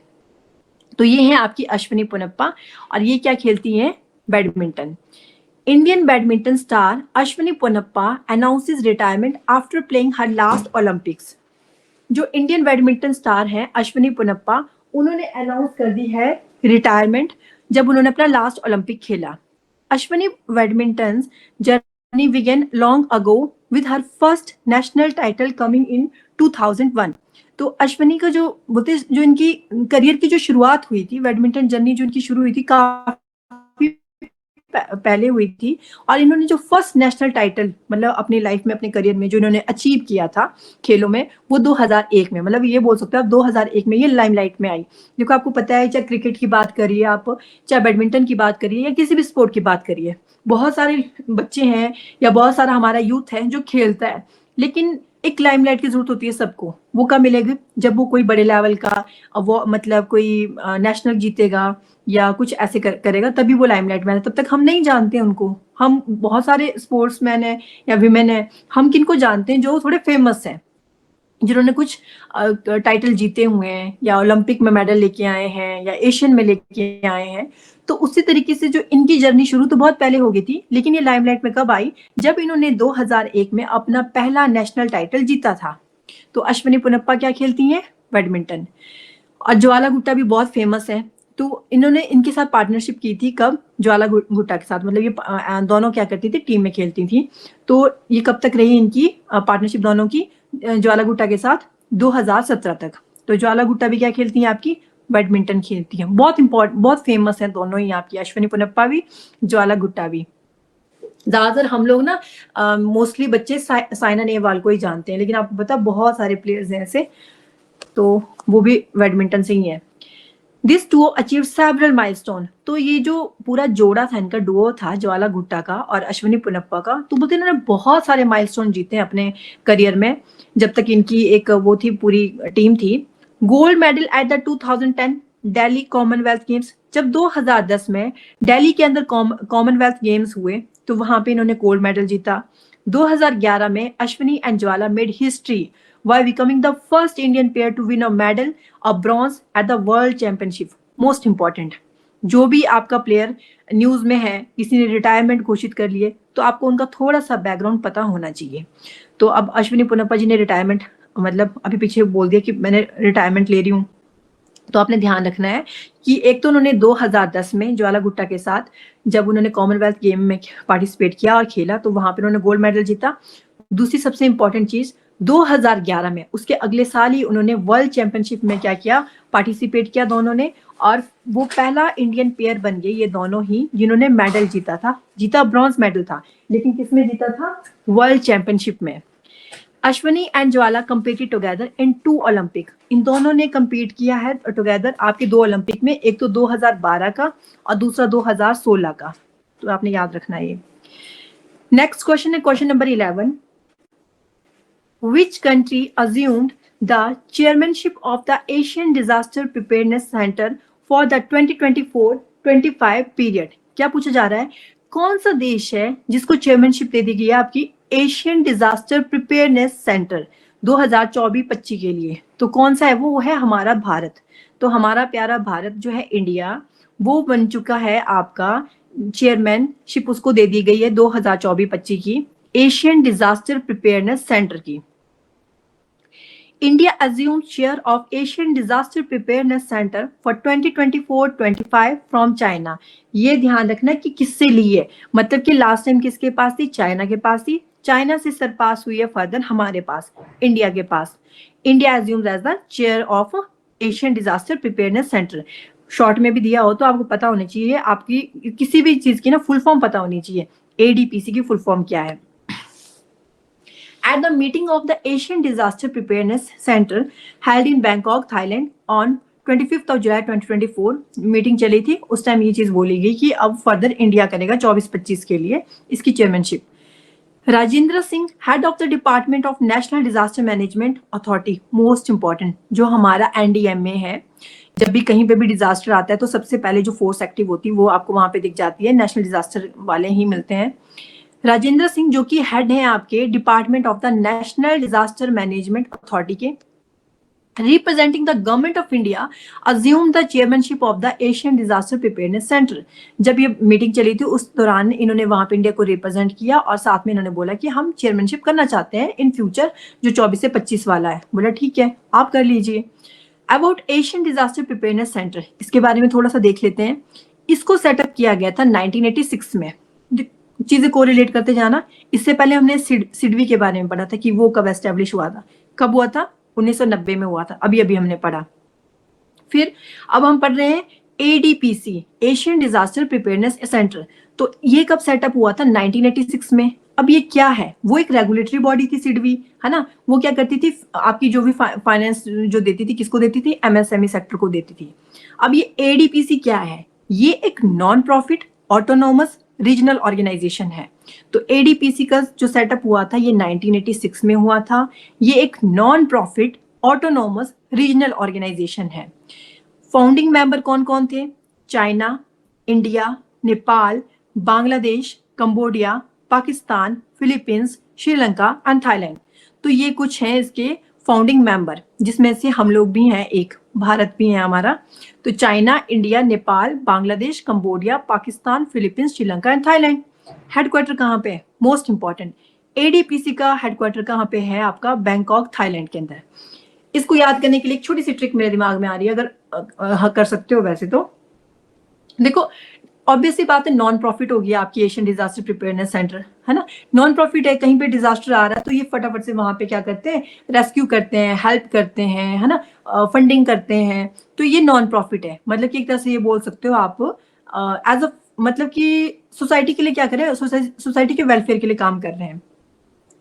तो ये है आपकी अश्विनी पोनप्पा, और ये क्या खेलती हैं, badminton. Indian badminton star Ashwini Ponappa announces retirement after playing her last Olympics. जो इंडियन बैडमिंटन स्टार हैं अश्विनी पुनप्पा, उन्होंने अनाउंस कर दी है रिटायरमेंट जब उन्होंने अपना लास्ट ओलंपिक खेला. Ashwini badminton journey began long ago with her first national title coming in 2001. तो अश्विनी का जो बोलते जो इनकी करियर की जो शुरुआत हुई थी, बैडमिंटन जर्नी जो इनकी शुरू हुई थी काफी पहले हुई थी, और इन्होंने जो फर्स्ट नेशनल टाइटल मतलब अपनी लाइफ में अपने करियर में जो इन्होंने अचीव किया था खेलों में, वो 2001 में, मतलब ये बोल सकते हो आप 2001 में ये लाइमलाइट में आई. देखो आपको पता है, चाहे क्रिकेट की बात करिए आप, चाहे बैडमिंटन की बात करिए या किसी भी स्पोर्ट की बात करिए, बहुत सारे बच्चे हैं या बहुत सारा हमारा यूथ है जो खेलता है, लेकिन एक लाइमलाइट की जरूरत होती है सबको. वो कब मिलेगी? जब वो कोई बड़े लेवल का वो मतलब कोई नेशनल जीतेगा या कुछ ऐसे करेगा, तभी वो लाइमलाइट में है. तब तक हम नहीं जानते उनको. हम बहुत सारे स्पोर्ट्समैन है या विमेन है, हम किनको जानते हैं जो थोड़े फेमस हैं, जिन्होंने कुछ टाइटल जीते हुए हैं या ओलंपिक में मेडल लेके आए हैं या एशियन में लेके आए हैं. तो उसी तरीके से जो इनकी जर्नी शुरू तो बहुत पहले हो गई थी, लेकिन ये लाइमलाइट में कब आई? जब इन्होंने 2001 में अपना पहला नेशनल टाइटल जीता था. तो अश्विनी पुनप्पा क्या खेलती हैं? बैडमिंटन. और ज्वाला गुट्टा भी बहुत फेमस है, तो इन्होंने इनके साथ पार्टनरशिप की थी. कब? ज्वाला गुट्टा के साथ, मतलब ये दोनों क्या करती थी? टीम में खेलती थी. तो ये कब तक रही इनकी पार्टनरशिप दोनों की? ज्वाला गुट्टा के साथ 2017 तक. तो ज्वाला गुट्टा भी क्या खेलती हैं आपकी? बैडमिंटन खेलती हैं. बहुत इंपॉर्टेंट, बहुत फेमस है दोनों ही आपकी, अश्विनी पुनप्पा भी, ज्वाला गुट्टा भी. ज्यादातर हम लोग ना मोस्टली बच्चे साइना नेहवाल को ही जानते हैं, लेकिन आपको पता बहुत सारे प्लेयर्स हैं ऐसे, तो वो भी बैडमिंटन से ही है. This Duo achieve several milestone. तो ये जो पूरा जोड़ा था, इनका डुओ था ज्वाला गुट्टा का और अश्विनी पुनप्पा का, तो बोलते इन्होंने बहुत सारे माइलस्टोन जीते हैं अपने करियर में, जब तक इनकी एक वो थी पूरी टीम थी. Gold medal at the 2010 Delhi Commonwealth games. जब 2010 में दिल्ली के अंदर कॉमनवेल्थ गेम्स हुए, तो वहां पे इन्होंने गोल्ड मेडल जीता. 2011 में Ashwini and Jwala made history while becoming the first Indian pair to win a medal of bronze at the World Championship. Most important, जो भी आपका प्लेयर न्यूज में है, किसी ने रिटायरमेंट घोषित कर लिए, तो आपको उनका थोड़ा सा बैकग्राउंड पता होना चाहिए. तो अब अश्विनी पुनप्पा जी ने रिटायरमेंट मतलब अभी पीछे बोल दिया कि मैंने रिटायरमेंट ले रही हूँ, तो आपने ध्यान रखना है कि एक तो उन्होंने 2010 में ज्वाला गुट्टा के साथ जब उन्होंने कॉमनवेल्थ गेम में पार्टिसिपेट किया और खेला, तो वहां पर उन्होंने गोल्ड मेडल जीता. दूसरी सबसे इंपॉर्टेंट चीज, 2011 में उसके अगले साल ही उन्होंने वर्ल्ड चैंपियनशिप में क्या किया? पार्टिसिपेट किया दोनों ने, और वो पहला इंडियन पेयर बन गए ये दोनों ही जिन्होंने मेडल जीता था. जीता ब्रॉन्ज मेडल था, लेकिन किसमें जीता था? वर्ल्ड चैंपियनशिप में. Ashwini and Jwala competed together in 2 Olympic. इन दोनों ने कम्पीट किया है टुगेदर आपके 2 ओलंपिक में, एक तो 2012 का और दूसरा 2016 का. तो आपने याद रखना है ये. नेक्स्ट क्वेश्चन है question number 11. Which country assumed the chairmanship of the Asian Disaster Preparedness Center for the 2024-25 period? क्या पूछा जा रहा है? कौन सा देश है जिसको चेयरमैनशिप दे दी गई है आपकी एशियन डिजास्टर प्रिपेयरनेस सेंटर 2024-25 के लिए? तो कौन सा है वो है हमारा भारत. तो हमारा प्यारा भारत जो है इंडिया, वो बन चुका है आपका चेयरमैनशिप, उसको दे दी गई है 2024-25 की एशियन डिजास्टर प्रिपेयरनेस सेंटर की. India assumed chair of Asian Disaster Preparedness Center for 2024-25 from China. ये ध्यान रखना कि किससे ली है, मतलब कि लास्ट टाइम किसके पास थी? चाइना के पास थी. चाइना से सरपास हुई है फर्दर हमारे पास, इंडिया के पास. India assumed as the chair of Asian Disaster Preparedness Center. Short में भी दिया हो तो आपको पता होना चाहिए, आपकी किसी भी चीज की ना फुल फॉर्म पता होनी चाहिए. ADPC की फुल फॉर्म क्या है? At the meeting of the Asian Disaster Preparedness Center held in Bangkok, Thailand on 25th of July 2024 meeting चली थी. उस टाइम ये चीज बोली गई कि अब फर्दर इंडिया करेगा 24-25 के लिए इसकी chairmanship. Rajendra Singh, head of the department of national disaster management authority. Most important, जो हमारा NDMA है, जब भी कहीं पे भी डिजास्टर आता है तो सबसे पहले जो फोर्स एक्टिव होती है वो आपको वहां पे दिख जाती है, नेशनल डिजास्टर वाले ही मिलते हैं. राजेंद्र सिंह जो कि हेड हैं आपके department of the national disaster management authority के, representing the government of India assumed the chairmanship of the Asian Disaster Preparedness Center। जब ये मीटिंग चली थी उस दौरान इन्होंने वहां पे इंडिया को रिप्रेजेंट किया और साथ में इन्होंने बोला कि हम चेयरमैनशिप करना चाहते हैं इन फ्यूचर जो 24 से 25 वाला है। बोला ठीक है आप कर लीजिए। About Asian disaster preparedness centre, इसके बारे में थोड़ा सा देख लेते हैं। इसको सेटअप किया गया था 1986 में। चीजें को रिलेट करते जाना। इससे पहले हमने सिडवी के बारे में पढ़ा था कि वो कब एस्टेब्लिश हुआ था। कब हुआ था? 1990 में हुआ था, अभी अभी हमने पढ़ा। फिर अब हम पढ़ रहे हैं ADPC, Asian disaster preparedness centre. तो ये कब सेटअप हुआ था? 1986 में। अब ये क्या है? वो एक रेगुलेटरी बॉडी थी सिडवी, है ना। वो क्या करती थी? आपकी जो भी फाइनेंस जो देती थी, किसको देती थी? एमएसएमई सेक्टर को देती थी। अब ये एडीपीसी क्या है? ये एक non profit autonomous regional organisation है। तो एडीपीसी का जो सेटअप हुआ था ये 1986 में हुआ था। ये एक non profit autonomous regional organisation है। फाउंडिंग मेंबर कौन कौन थे? China, India, Nepal, Bangladesh, Cambodia, Pakistan, Philippines, Sri Lanka and Thailand. तो ये कुछ हैं इसके फाउंडिंग मेंबर, जिसमें से हम लोग भी हैं, एक भारत भी है हमारा। तो China, India, Nepal, Bangladesh, Cambodia, Pakistan, Philippines, Sri Lanka and Thailand. Headquarter कहाँ पे है? मोस्ट इंपॉर्टेंट, एडीपीसी का हेडक्वार्टर कहाँ पे है? आपका बैंकॉक, थाईलैंड के अंदर। इसको याद करने के लिए एक छोटी सी ट्रिक मेरे दिमाग में आ रही है, अगर कर सकते हो वैसे तो। देखो ऑब्वियसली बात है, नॉन प्रॉफिट होगी आपकी एशियन डिजास्टर प्रिपेयरनेस सेंटर, है ना। नॉन प्रॉफिट है, कहीं पे डिजास्टर आ रहा है तो ये फटाफट से वहां पे क्या करते हैं? रेस्क्यू करते हैं, हेल्प करते हैं, है ना, फंडिंग करते हैं। तो ये नॉन प्रॉफिट है। मतलब कि एक तरह से ये बोल सकते हो आप एज अ, मतलब कि सोसाइटी के लिए क्या कर रहे हैं? सोसाइटी के वेलफेयर के लिए काम कर रहे हैं।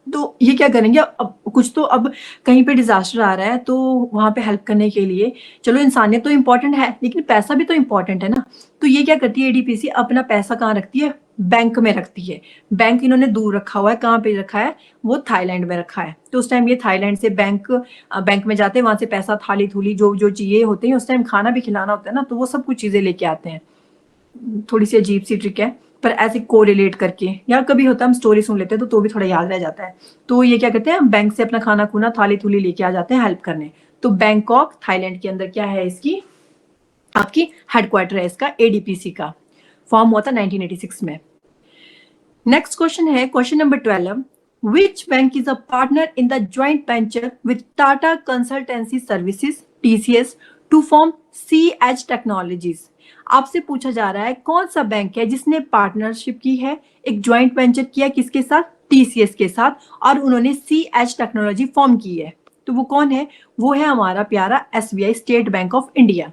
तो ये क्या करेंगे? अब कुछ तो, अब कहीं पे डिजास्टर आ रहा है तो वहां पे हेल्प करने के लिए, चलो इंसानियत तो इम्पोर्टेंट है लेकिन पैसा भी तो इम्पोर्टेंट है ना। तो ये क्या करती है एडीपीसी? अपना पैसा कहाँ रखती है? बैंक में रखती है। बैंक इन्होंने दूर रखा हुआ है। कहाँ पे रखा है? वो थाईलैंड में रखा है। तो उस टाइम ये थाईलैंड से बैंक में जाते हैं, वहां से पैसा, थाली थूली जो जो चीजें होती हैं, उस टाइम खाना भी खिलाना होता है ना, तो वो सब कुछ चीजें लेके आते हैं। थोड़ी सी अजीब सी ट्रिक है, पर ऐसे को रिलेट करके, या कभी होता है हम स्टोरी सुन लेते हैं तो भी थोड़ा याद रह जाता है। तो ये क्या कहते हैं? बैंक से अपना खाना खूना, थाली थूली लेके आ जाते हैं हेल्प करने। तो बैंकॉक थाईलैंड के अंदर क्या है इसकी? आपकी हेडक्वार्टर है इसका, एडीपीसी का। फॉर्म हुआ था 1986 में। नेक्स्ट क्वेश्चन है question number 12। Which bank is a partner in the joint venture with Tata Consultancy Services TCS to form CH Technologies. आपसे पूछा जा रहा है कौन सा बैंक है जिसने पार्टनरशिप की है, एक ज्वाइंट वेंचर किया, किसके साथ? टीसीएस के साथ, और उन्होंने सीएच टेक्नोलॉजी फॉर्म की है। तो वो कौन है? वो है हमारा प्यारा SBI, state bank of India.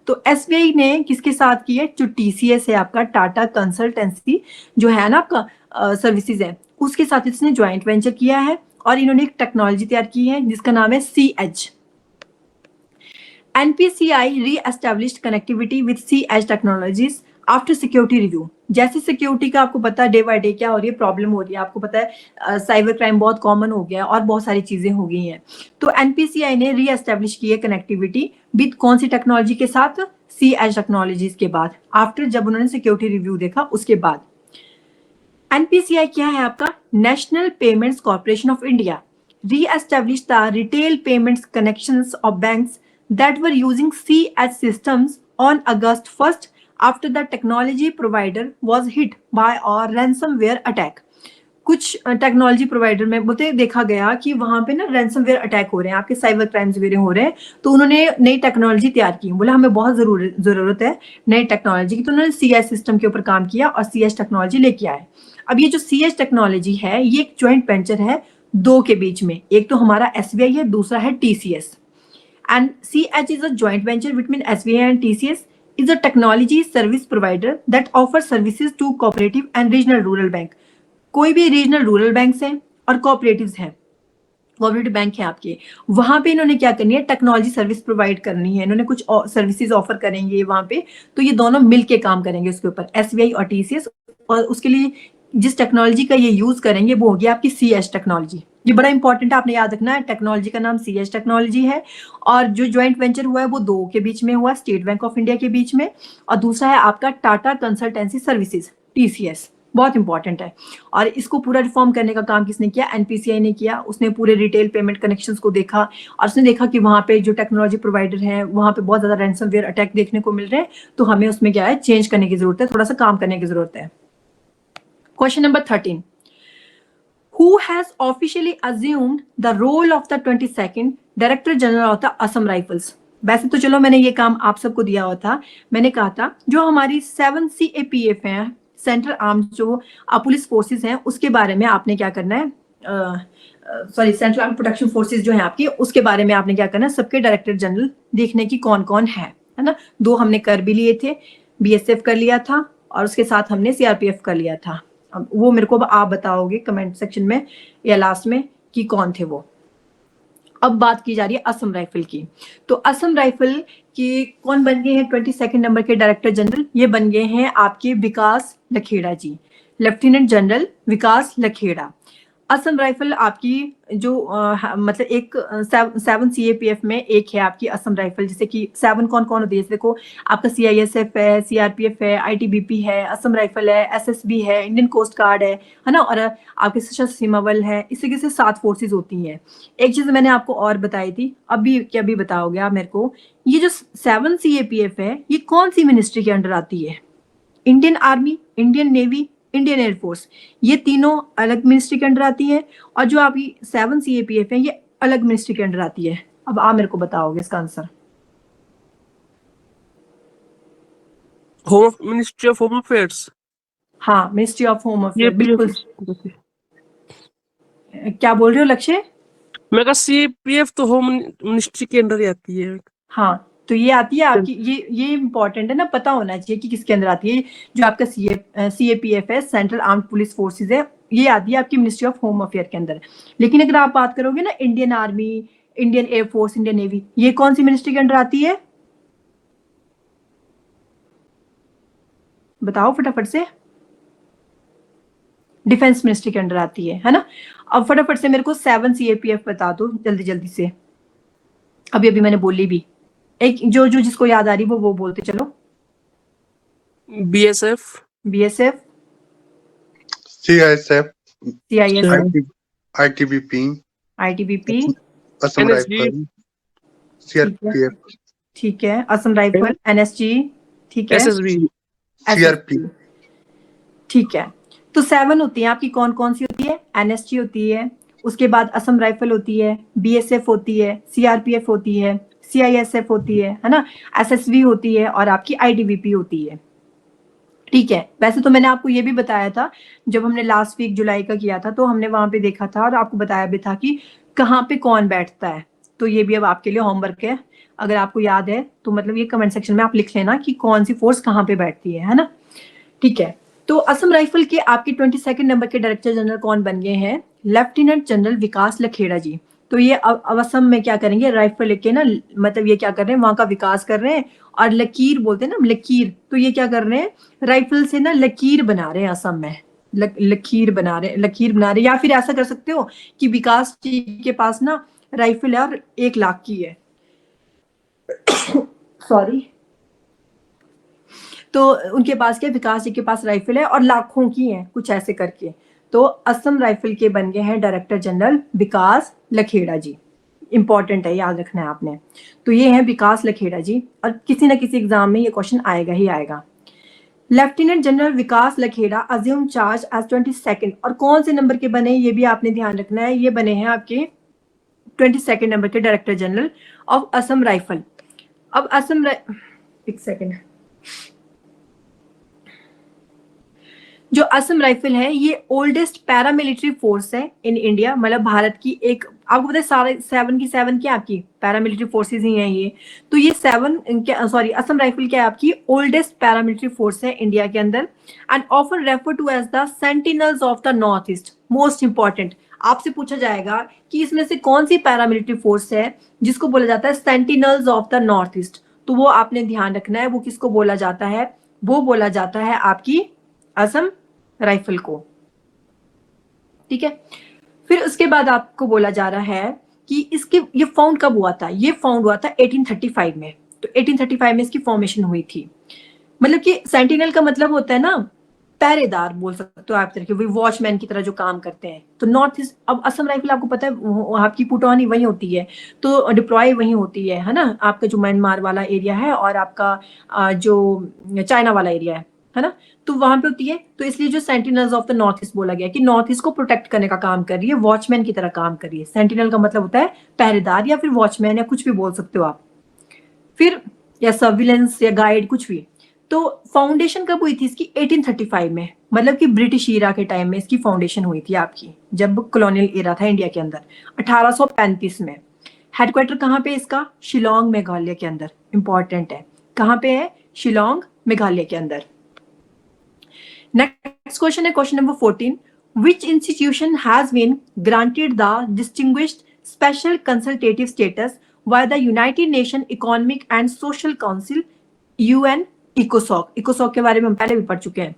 तो एसबीआई ने किसके साथ की है? जो टीसीएस है आपका, टाटा कंसल्टेंसी जो है ना आपका सर्विसेज है, उसके साथ इसने ज्वाइंट वेंचर किया है और इन्होंने एक टेक्नोलॉजी तैयार की है जिसका नाम है CH. NPCI re-established connectivity with CH technologies after security review। जैसे सिक्योरिटी का आपको पता है डे बाय डे क्या हो रही है, प्रॉब्लम हो रही है, आपको पता है साइबर क्राइम बहुत कॉमन हो गया और बहुत सारी चीजें हो गई हैं। तो NPCI ने री एस्टेब्लिश की है कनेक्टिविटी विद कौन सी टेक्नोलॉजी के साथ? CH टेक्नोलॉजीज के बाद, आफ्टर जब उन्होंने सिक्योरिटी रिव्यू देखा उसके बाद। NPCI क्या है आपका? National payments corporation of India re-established the retail payments connections of banks that were using CH systems on August 1st after the technology provider was hit by a ransomware attack। कुछ टेक्नोलॉजी प्रोवाइडर में बोलते देखा गया कि वहां पे ना रैंसमवेयर अटैक हो रहे हैं, आपके साइबर क्राइम्स वगैरह हो रहे हैं। तो उन्होंने नई टेक्नोलॉजी तैयार की, बोला हमें बहुत जरूरत है नई टेक्नोलॉजी की। तो उन्होंने सीएच सिस्टम के ऊपर काम किया और सीएच टेक्नोलॉजी लेके आए। अब ये जो सीएच टेक्नोलॉजी है ये एक ज्वाइंट वेंचर है दो के बीच में, एक तो हमारा एसबीआई है, दूसरा है TCS. And CH is a joint venture between SBI and TCS is a technology service provider that offers services to cooperative and regional rural bank। कोई भी रीजनल रूरल बैंक हैं और कोऑपरेटिव्स हैं, कोऑपरेटिव बैंक है आपके, वहां पे इन्होंने क्या करनी है? टेक्नोलॉजी सर्विस प्रोवाइड करनी है। इन्होंने कुछ सर्विसेज ऑफर करेंगे वहां पे, तो ये दोनों मिलके काम करेंगे उसके ऊपर, एसबीआई और टीसीएस। और उसके लिए जिस टेक्नोलॉजी का ये यूज करेंगे वो होगी आपकी सीएच टेक्नोलॉजी। ये बड़ा इंपॉर्टेंट है, आपने याद रखना है। टेक्नोलॉजी का नाम सीएच टेक्नोलॉजी है और जो ज्वाइंट वेंचर हुआ है वो दो के बीच में हुआ, स्टेट बैंक ऑफ इंडिया के बीच में, और दूसरा है आपका टाटा कंसल्टेंसी सर्विसेज टीसीएस। बहुत इंपॉर्टेंट है। और इसको पूरा रिफॉर्म करने का काम किसने किया? एनपीसीआई ने किया। उसने पूरे रिटेल पेमेंट कनेक्शंस को देखा और उसने देखा कि वहां पे जो टेक्नोलॉजी प्रोवाइडर हैं वहां पे बहुत ज्यादा रैंसमवेयर अटैक देखने को मिल रहे हैं, तो हमें उसमें क्या है, चेंज करने की जरूरत है, थोड़ा सा काम करने की जरूरत है। Question number 13, who has officially assumed the role of the 22nd director general of the Assam rifles? वैसे तो चलो मैंने ये काम आप सबको दिया हुआ था, मैंने कहा था जो हमारी 7 CAPF है, सेंट्रल आर्म जो पुलिस फोर्सेस हैं, उसके बारे में आपने क्या करना है, sorry central arm protection forces जो है आपकी, उसके बारे में आपने क्या करना है, सबके डायरेक्टर जनरल देखने की कौन कौन है ना। 2 हमने कर भी लिए थे, BSF कर लिया था और उसके साथ हमने CRPF कर लिया था। अब वो मेरे को आप बताओगे कमेंट सेक्शन में या लास्ट में कि कौन थे वो। अब बात की जा रही है असम राइफल की। तो असम राइफल की कौन बन गए हैं 22 नंबर के डायरेक्टर जनरल? ये बन गए हैं आपके विकास लखेड़ा जी, लेफ्टिनेंट जनरल विकास लखेड़ा। असम राइफल आपकी जो मतलब एक 7 CAPF में एक है आपकी असम राइफल, जैसे कि 7 कौन कौन होती है, देखो आपका CISF है, CRPF है, ITBP है, असम राइफल है, SSB है, इंडियन कोस्ट गार्ड है ना, और आपके सशस्त्र सीमा बल है। इस तरीके से 7 फोर्सेज होती हैं। एक चीज मैंने आपको और बताई थी, अभी क्या भी बताओगे आप मेरे को, ये जो 7 CAPF है ये कौन सी मिनिस्ट्री के अंडर आती है? Indian army, Indian navy, Indian air force, ये तीनों अलग मिनिस्ट्री के अंडर आती है, और जो आपकी 7 CAPF है ये अलग मिनिस्ट्री के अंडर आती है। अब आप मेरे को बताओगे इसका answer. Ministry of home affairs. हाँ, मिनिस्ट्री ऑफ होम ये अफेयर, बिल्कुल। क्या बोल रहे हो लक्ष्य? मैं कहा CPF तो होम मिनिस्ट्री के अंडर ही आती है। हाँ, तो ये आती है आपकी, ये इंपॉर्टेंट है ना, पता होना चाहिए कि किसके अंदर आती है। जो आपका CAPF है, सेंट्रल आर्म्ड पुलिस फोर्सेज है, ये आती है आपकी मिनिस्ट्री ऑफ होम अफेयर के अंदर। लेकिन अगर आप बात करोगे ना Indian army, Indian air force, Indian navy, ये कौन सी मिनिस्ट्री के अंडर आती है? बताओ फटाफट से। डिफेंस मिनिस्ट्री के अंडर आती है ना। अब फटाफट से मेरे को 7 CAPF बता दो जल्दी जल्दी से। अभी अभी मैंने बोली भी, एक जो जो जिसको याद आ रही वो बोलते चलो। BSF, BSF, CISF, CISF, ITBP, ITBP, Assam NSG, rifle, CRPF, ठीक है, असम राइफल, NSG, ठीक है, SSB, CRP। ठीक है। तो 7 होती है आपकी, कौन कौन सी होती है? NSG होती है, उसके बाद असम राइफल होती है, BSF होती है, CRPF होती है, CISF होती है ना, SSB होती है, और आपकी ITBP होती है। ठीक है, वैसे तो मैंने आपको ये भी बताया था जब हमने लास्ट वीक जुलाई का किया था, तो हमने वहां पे देखा था और आपको बताया भी था कि कहाँ पे कौन बैठता है। तो ये भी अब आपके लिए होमवर्क है, अगर आपको याद है तो मतलब ये कमेंट सेक्शन में आप लिख लेना कि कौन सी फोर्स कहाँ पे बैठती है ना। ठीक है, तो असम राइफल के आपके 22 नंबर के डायरेक्टर जनरल कौन बन गए हैं? लेफ्टिनेंट जनरल विकास लखेड़ा जी। तो ये अब असम में क्या करेंगे, राइफल लेके ना, मतलब ये क्या कर रहे हैं, वहां का विकास कर रहे हैं। और लकीर बोलते हैं ना, लकीर, तो ये क्या कर रहे हैं, राइफल से ना लकीर बना रहे हैं असम में। लकीर बना रहे, या फिर ऐसा कर सकते हो कि विकास जी के पास ना राइफल है और 1 लाख की है सॉरी, तो उनके पास क्या, विकास जी के पास राइफल है और लाखों की है, कुछ ऐसे करके। तो असम राइफल के बन गए हैं डायरेक्टर जनरल विकास लखेड़ा जी। इंपॉर्टेंट है, याद रखना है आपने। तो ये है विकास लखेड़ा जी, और किसी ना किसी एग्जाम में ये क्वेश्चन आएगा ही आएगा। लेफ्टिनेंट जनरल विकास लखेड़ा अज्यूम चार्ज एज 22, और कौन से नंबर के बने ये भी आपने ध्यान रखना है, ये बने हैं आपके 22 नंबर के director general of Assam rifle. अब एक सेकेंड, जो असम राइफल है ये ओल्डेस्ट पैरामिलिट्री फोर्स है इन इंडिया, मतलब भारत की एक, आपको पता है सारे 7 की 7 क्या आपकी पैरामिलिट्री फोर्सेज ही हैं ये। तो ये 7 सॉरी असम राइफल क्या है आपकी ओल्डेस्ट पैरामिलिट्री फोर्स है इंडिया के अंदर, and often refer to as the sentinels of the North East. Most important, आपसे पूछा जाएगा कि इसमें से कौन सी पैरामिलिट्री फोर्स है जिसको बोला जाता है sentinels of the North east. तो वो आपने ध्यान रखना है, वो किसको बोला जाता है, वो बोला जाता है आपकी असम राइफल को। ठीक है, फिर उसके बाद आपको बोला जा रहा है कि इसके ये फाउंड कब हुआ था, ये फाउंड हुआ था 1835 में। तो 1835 में इसकी फॉर्मेशन हुई थी। मतलब कि सेंटिनल का मतलब होता है ना पहरेदार बोल सकते हो आप, तरह के वही वॉचमैन की तरह जो काम करते हैं। तो नॉर्थ ईस्ट, अब असम राइफल आपको पता है आपकी पुटौनी वही होती है, तो डिप्लॉय वही होती है ना, आपका जो म्यांमार वाला एरिया है और आपका जो चाइना वाला एरिया है ना, तो वहां पे होती है। तो इसलिए जो sentinels of the North east बोला गया कि नॉर्थ ईस्ट को प्रोटेक्ट करने का काम कर रही है, वॉचमैन की तरह काम कर रही है। सेंटिनल का मतलब होता है पहरेदार या फिर वॉचमैन या कुछ भी बोल सकते हो आप, फिर या सर्विलेंस या गाइड कुछ भी। तो फाउंडेशन कब हुई थी इसकी? 1835 में, मतलब कि ब्रिटिश ईरा के टाइम में इसकी फाउंडेशन हुई थी आपकी, जब कॉलोनियल एरा था इंडिया के अंदर 1835 में। हेडक्वार्टर कहाँ पे इसका? शिलोंग मेघालय के अंदर। इंपॉर्टेंट है, कहाँ पे है? शिलोंग मेघालय के अंदर। नेक्स्ट क्वेश्चन है question number 14, which institution has been granted the distinguished special consultative status by the United Nations Economic and Social Council UN ECOSOC? ECOSOC के बारे में हम पहले भी पढ़ चुके हैं।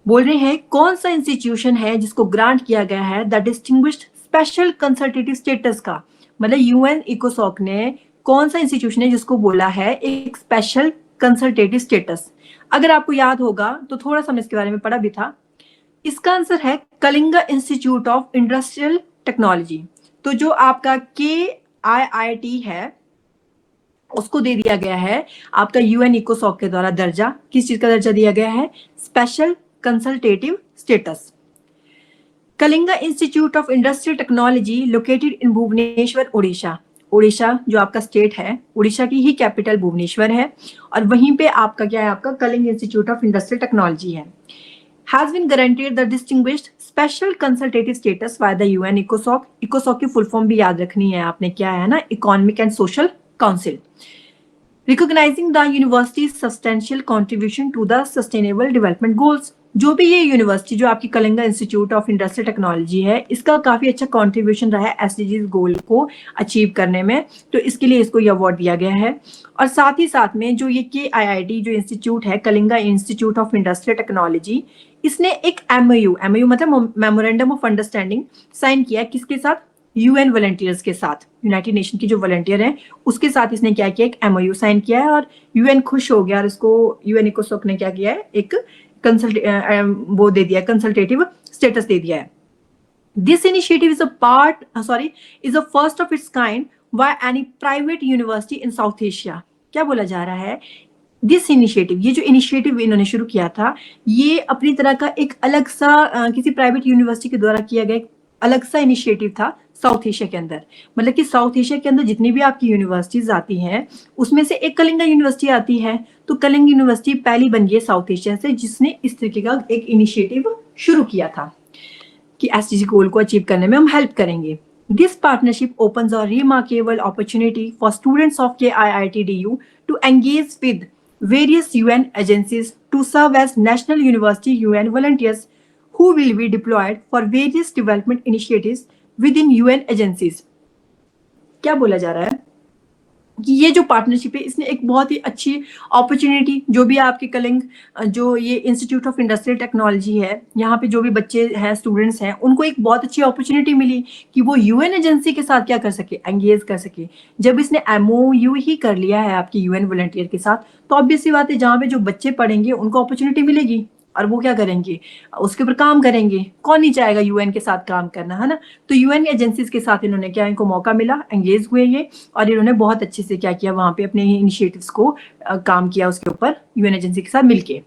बोल रहे हैं कौन सा इंस्टीट्यूशन है जिसको ग्रांट किया गया है the distinguished special consultative status का, मतलब यूएन इकोसॉक ने कौन सा इंस्टीट्यूशन है जिसको बोला है एक स्पेशल कंसल्टेटिव स्टेटस? अगर आपको याद होगा तो थोड़ा सा इसके बारे में पढ़ा भी था। इसका आंसर है Kalinga Institute of Industrial Technology. तो जो आपका KIIT है उसको दे दिया गया है आपका यूएन इकोसॉक के द्वारा दर्जा। किस चीज का दर्जा दिया गया है? Special consultative status. Kalinga Institute of Industrial Technology located in Bhubaneswar, Orissa. Orissa जो आपका स्टेट है, उड़ीसा की ही कैपिटल भुवनेश्वर है, और वहीं पे आपका क्या है? आपका Kalinga Institute of Industrial Technology है। Has been granted the distinguished special consultative status by the UN ECOSOC। ECOSOC की फुल फॉर्म भी याद रखनी है आपने, क्या है ना? Economic and social council. Recognizing the university's substantial contribution to the sustainable development goals। जो भी ये यूनिवर्सिटी जो आपकी Kalinga Institute of Industrial Technology है, इसका काफी अच्छा कंट्रीब्यूशन रहा है SDGs गोल को अचीव करने में, तो इसके लिए इसको ये अवार्ड दिया गया है। और साथ ही साथ में जो ये KIIT जो इंस्टीट्यूट है, Kalinga Institute of Industrial technology, इसने एक MOU मतलब मेमोरेंडम ऑफ अंडरस्टैंडिंग साइन किया है। किसके साथ? UN वॉलंटियर्स के साथ, यूनाइटेड नेशन की जो वॉलंटियर हैं उसके साथ इसने क्या किया? एक MOU साइन किया है, और UN खुश हो गया और इसको UN इकोसॉक ने क्या किया है? एक वो दे दिया, कंसल्टेटिव स्टेटस दे दिया है। This initiative is a first of its kind by any private university in south Asia. क्या बोला जा रहा है? दिस इनिशिएटिव, ये जो इनिशिएटिव इन्होंने शुरू किया था, ये अपनी तरह का एक अलग सा किसी प्राइवेट यूनिवर्सिटी के द्वारा किया गया अलग सा इनिशिएटिव था साउथ एशिया के अंदर। मतलब कि साउथ एशिया के अंदर जितनी भी आपकी यूनिवर्सिटीज आती हैं उसमें से एक कलिंगा यूनिवर्सिटी आती है। तो कलिंगा यूनिवर्सिटी पहली बन गई है साउथ एशिया से जिसने इस तरीके का एक इनिशिएटिव शुरू किया था कि SDG गोल को अचीव करने में हम हेल्प करेंगे। This partnership opens a remarkable opportunity for students of KIIT-DU to engage with various UN agencies to serve as national university UN volunteers who will be deployed for various development initiatives within UN agencies। क्या बोला जा रहा है कि ये जो पार्टनरशिप है इसने एक बहुत ही अच्छी अपॉर्चुनिटी, जो भी आपके कलिंग जो ये इंस्टीट्यूट ऑफ इंडस्ट्रियल टेक्नोलॉजी है, यहाँ पे जो भी बच्चे हैं, स्टूडेंट्स हैं, उनको एक बहुत अच्छी अपॉर्चुनिटी मिली कि वो UN एजेंसी के साथ क्या कर सके? एंगेज कर सके। जब इसने MOU ही कर लिया है आपकी UN वॉलंटियर के साथ, तो ऑब्वियस सी बात है जहाँ पे जो बच्चे पढ़ेंगे उनको अपॉर्चुनिटी मिलेगी और वो क्या करेंगे? उसके ऊपर काम करेंगे। कौन नहीं चाहेगा UN के साथ काम करना, है ना? तो UN एजेंसीज के साथ इन्होंने क्या, इनको मौका मिला, एंगेज हुए ये, और इन्होंने बहुत अच्छे से क्या किया वहां पे अपने इनिशिएटिव्स को काम किया उसके ऊपर UN एजेंसी के साथ मिलके।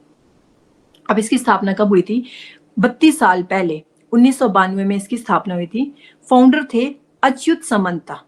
अब इसकी स्थापना कब हुई थी? 32 साल पहले 1992 में इसकी स्थापना हुई थी। फाउंडर थे अच्युत समंता।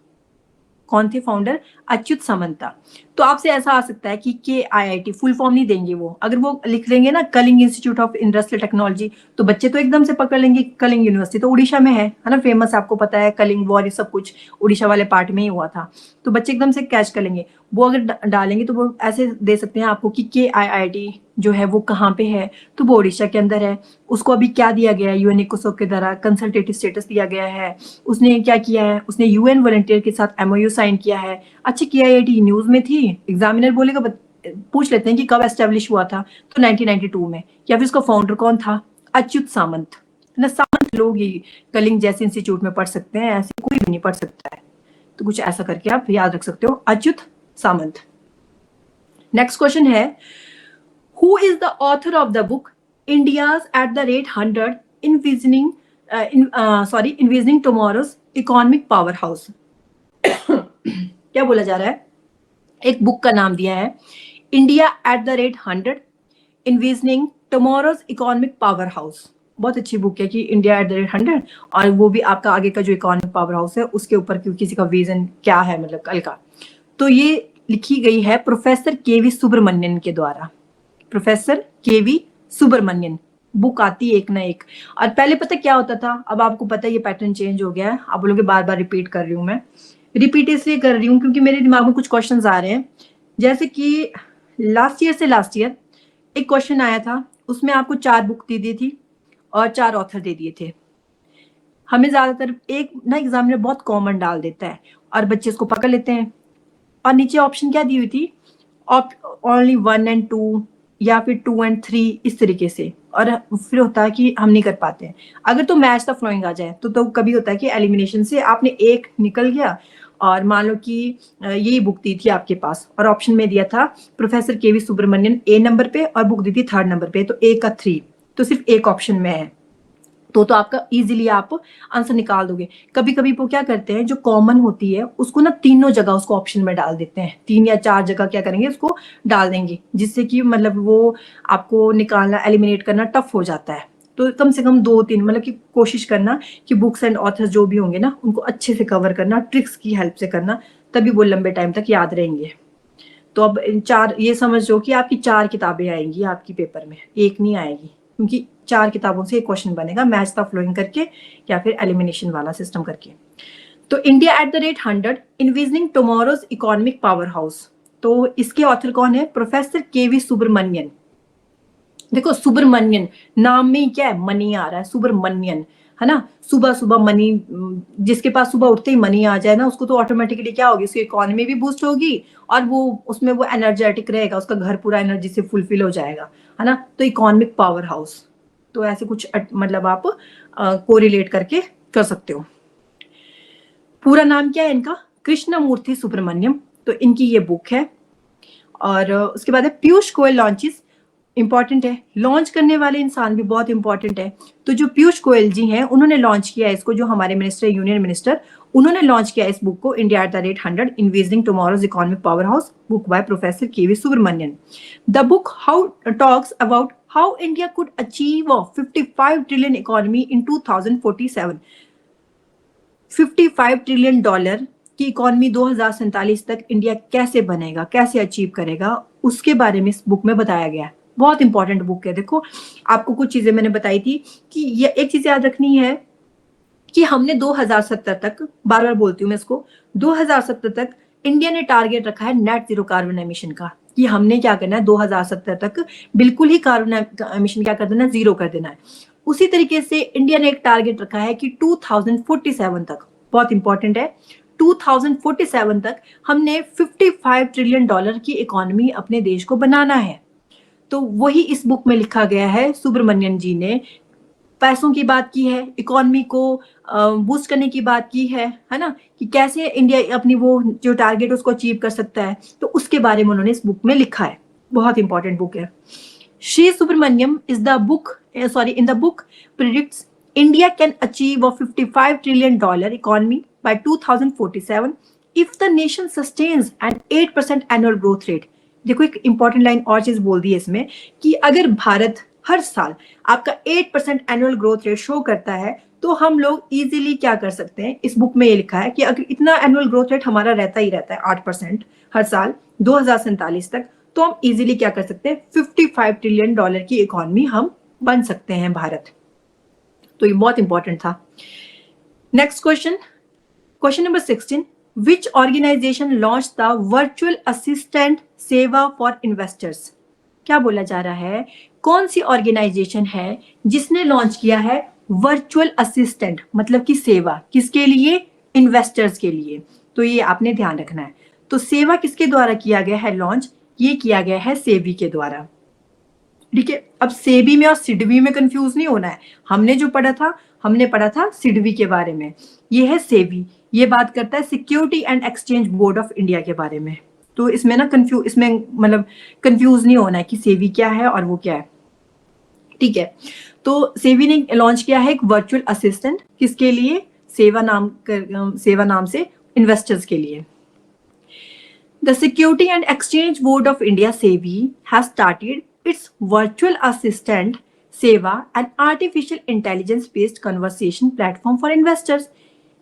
कौन थे फाउंडर? अच्युत समंता। तो आपसे ऐसा आ सकता है कि KIIT फुल फॉर्म नहीं देंगे वो, अगर वो लिख लेंगे ना Kalinga Institute of Industrial Technology, तो बच्चे तो एकदम से पकड़ लेंगे कलिंग यूनिवर्सिटी तो उड़ीसा में है ना, फेमस, आपको पता है कलिंग वॉर, ये सब कुछ उड़ीसा वाले पार्ट में ही हुआ था, तो बच्चे एकदम से कैच कर लेंगे। वो अगर डालेंगे तो वो ऐसे दे सकते हैं आपको कि KIIT जो है वो कहाँ पे है, तो वो उड़ीसा के अंदर है। उसको अभी क्या दिया गया है? UN इकोसॉक के द्वारा कंसल्टेटिव स्टेटस दिया गया है। उसने क्या किया है? उसने UN वॉलंटियर के साथ MOU साइन किया है। अच्छा, KIIT न्यूज में थी, एग्जामिनर बोलेगा, पूछ लेते हैं कि कब एस्टेब्लिश हुआ था, तो 1992 में। या फिर इसका फाउंडर कौन था? अच्युत सामंत ना। सामंत लोग ही कलिंग जैसे इंस्टीट्यूट में पढ़ सकते हैं, ऐसे कोई भी नहीं पढ़ सकता है, तो कुछ ऐसा करके आप याद रख सकते हो, अच्युत सामंत। नेक्स्ट क्वेश्चन है, who is the author of the book India's at the rate 100 envisioning envisioning tomorrow's economic powerhouse. क्या बोला जा रहा है? एक बुक का नाम दिया है India at the rate 100 envisioning tomorrow's economic powerhouse. बहुत अच्छी बुक है कि इंडिया एट द रेट 100, और वो भी आपका आगे का जो इकोनॉमिक पावर हाउस है उसके ऊपर किसी का विजन क्या है, मतलब कल का. तो ये लिखी गई है प्रोफेसर केवी सुब्रमण्यन के द्वारा. Professor K V Subramanian. बुक आती है एक ना एक. और पहले पता क्या होता था, अब आपको पता है ये पैटर्न चेंज हो गया है. आप बोलोगे बार बार रिपीट कर रही हूँ. मैं रिपीट इसलिए कर रही हूँ क्योंकि मेरे दिमाग में कुछ क्वेश्चंस आ रहे हैं. जैसे कि लास्ट ईयर एक क्वेश्चन आया था, उसमें आपको 4 बुक दे दी थी और 4 ऑथर दे दिए थे. हमें ज्यादातर एक ना एग्जामिनर बहुत कॉमन डाल देता है और बच्चे इसको पकड़ लेते हैं. और नीचे ऑप्शन क्या दी हुई थी, ओनली 1 and 2 या फिर 2 and 3 इस तरीके से. और फिर होता है कि हम नहीं कर पाते हैं. अगर तो मैच द फ्लोइंग आ जाए तो कभी होता है कि एलिमिनेशन से आपने एक निकल गया, और मान लो कि यही बुक दी थी आपके पास और ऑप्शन में दिया था प्रोफेसर केवी सुब्रमण्यन ए नंबर पे और बुक दी थी 3rd नंबर पे, तो ए का 3, तो सिर्फ एक ऑप्शन में है. तो आपका इजीली आप आंसर निकाल दोगे. कभी कभी वो क्या करते हैं, जो कॉमन होती है उसको ना तीनों जगह उसको ऑप्शन में डाल देते हैं. 3 या 4 जगह क्या करेंगे, उसको डाल देंगे, जिससे कि मतलब वो आपको निकालना, एलिमिनेट करना टफ हो जाता है. तो कम से कम 2-3 मतलब कि कोशिश करना कि बुक्स एंड ऑथर्स जो भी होंगे ना उनको अच्छे से कवर करना, ट्रिक्स की हेल्प से करना, तभी वो लंबे टाइम तक याद रहेंगे. तो अब 4 ये समझो कि आपकी 4 किताबें आएंगी आपकी पेपर में, एक नहीं आएगी, क्योंकि 4 किताबों से एक क्वेश्चन बनेगा, मैच द फ्लोइंग करके या फिर एलिमिनेशन वाला सिस्टम करके. तो India at the rate 100 envisioning tomorrow's economic powerhouse. तो इसके ऑथर कौन है, प्रोफेसर केवी सुब्रमण्यन. देखो सुब्रमण्यन नाम में ही क्या है, मनी आ रहा है, सुब्रमण्यन है ना. सुबह सुबह मनी, जिसके पास सुबह उठते ही मनी आ जाए ना, उसको तो ऑटोमेटिकली क्या होगी, उसकी इकोनॉमी भी बूस्ट होगी और वो उसमें वो एनर्जेटिक रहेगा, उसका घर पूरा एनर्जी से फुलफिल हो जाएगा, है ना. तो इकोनॉमिक पावर हाउस, तो ऐसे कुछ मतलब आप कोरिलेट करके कर सकते हो. पूरा नाम क्या है इनका, कृष्णमूर्ति सुब्रमण्यम. तो इनकी ये बुक है. और उसके बाद है पीयूष गोयल लॉन्चेस. इंपॉर्टेंट है, लॉन्च करने वाले इंसान भी बहुत इंपॉर्टेंट है. तो जो पीयूष गोयल जी हैं उन्होंने लॉन्च किया है इसको, जो हमारे मिनिस्टर, यूनियन मिनिस्टर, उन्होंने लॉन्च किया इस बुक को, India at the rate 100 envisioning tomorrow's economic powerhouse, book by professor K V Subramanian. The book how talks about how India could achieve a 55 trillion economy in 2047. $55 trillion की इकोनॉमी 2047 तक इंडिया कैसे बनेगा, कैसे अचीव करेगा, उसके बारे में इस बुक में बताया गया है. बहुत इंपॉर्टेंट बुक है. देखो आपको कुछ चीजें मैंने बताई थी कि ये एक चीज याद रखनी है कि हमने 2070 तक, बार बार बोलती हूँ मैं इसको, 2070 तक इंडिया ने टारगेट रखा है नेट जीरो कार्बन एमिशन का, कि हमने क्या करना है 2070 तक बिल्कुल ही कार्बन एमिशन क्या कर देना है, 0 कर देना है. उसी तरीके से इंडिया ने एक टारगेट रखा है कि 2047 तक, बहुत इंपॉर्टेंट है, 2047 तक हमने $55 ट्रिलियन की इकोनॉमी अपने देश को बनाना है. तो वही इस बुक में लिखा गया है. सुब्रमण्यन जी ने पैसों की बात की है, इकोनॉमी को बूस्ट करने की बात की है ना, कि कैसे इंडिया अपनी वो जो टारगेट उसको अचीव कर सकता है. तो उसके बारे में उन्होंने इस बुक में लिखा है. बहुत इंपॉर्टेंट बुक है. Shri Subramaniam in the book predicts India can achieve a $55 trillion economy by 2047 if the nation sustains an 8% annual growth rate. देखो एक इंपॉर्टेंट लाइन और चीज बोल दी है इसमें, कि अगर भारत हर साल आपका 8% एनुअल ग्रोथ रेट शो करता है तो हम लोग इजीली क्या कर सकते हैं, इस बुक में ये लिखा है कि अगर इतना एनुअल ग्रोथ रेट हमारा रहता ही रहता है 8% हर साल 2047 तक, तो हम इजीली क्या कर सकते हैं, $55 ट्रिलियन की इकोनॉमी हम बन सकते हैं भारत. तो ये बहुत इंपॉर्टेंट था. Next question number 16. Which organization launched the virtual assistant सेवा फॉर इन्वेस्टर्स? क्या बोला जा रहा है, कौन सी ऑर्गेनाइजेशन है जिसने लॉन्च किया है वर्चुअल असिस्टेंट, मतलब कि सेवा किसके लिए, इन्वेस्टर्स के लिए. तो ये आपने ध्यान रखना है. तो सेवा किसके द्वारा किया गया है लॉन्च, ये किया गया है सेबी के द्वारा. ठीक है. अब सेबी में और सिडबी में कंफ्यूज नहीं होना है. हमने जो पढ़ा था, हमने पढ़ा था सिडबी के बारे में, ये है सेबी. ये बात करता है security and exchange board of India के बारे में. तो इसमें ना कंफ्यूज नहीं होना है कि सेबी क्या है और वो क्या है. ठीक है, तो सेबी ने लॉन्च किया है एक वर्चुअल असिस्टेंट, किसके लिए? सेवा नाम से इन्वेस्टर्स के लिए। The Security and Exchange Board of India (SEBI) has started its virtual assistant Seva, an artificial intelligence-based conversation platform for investors.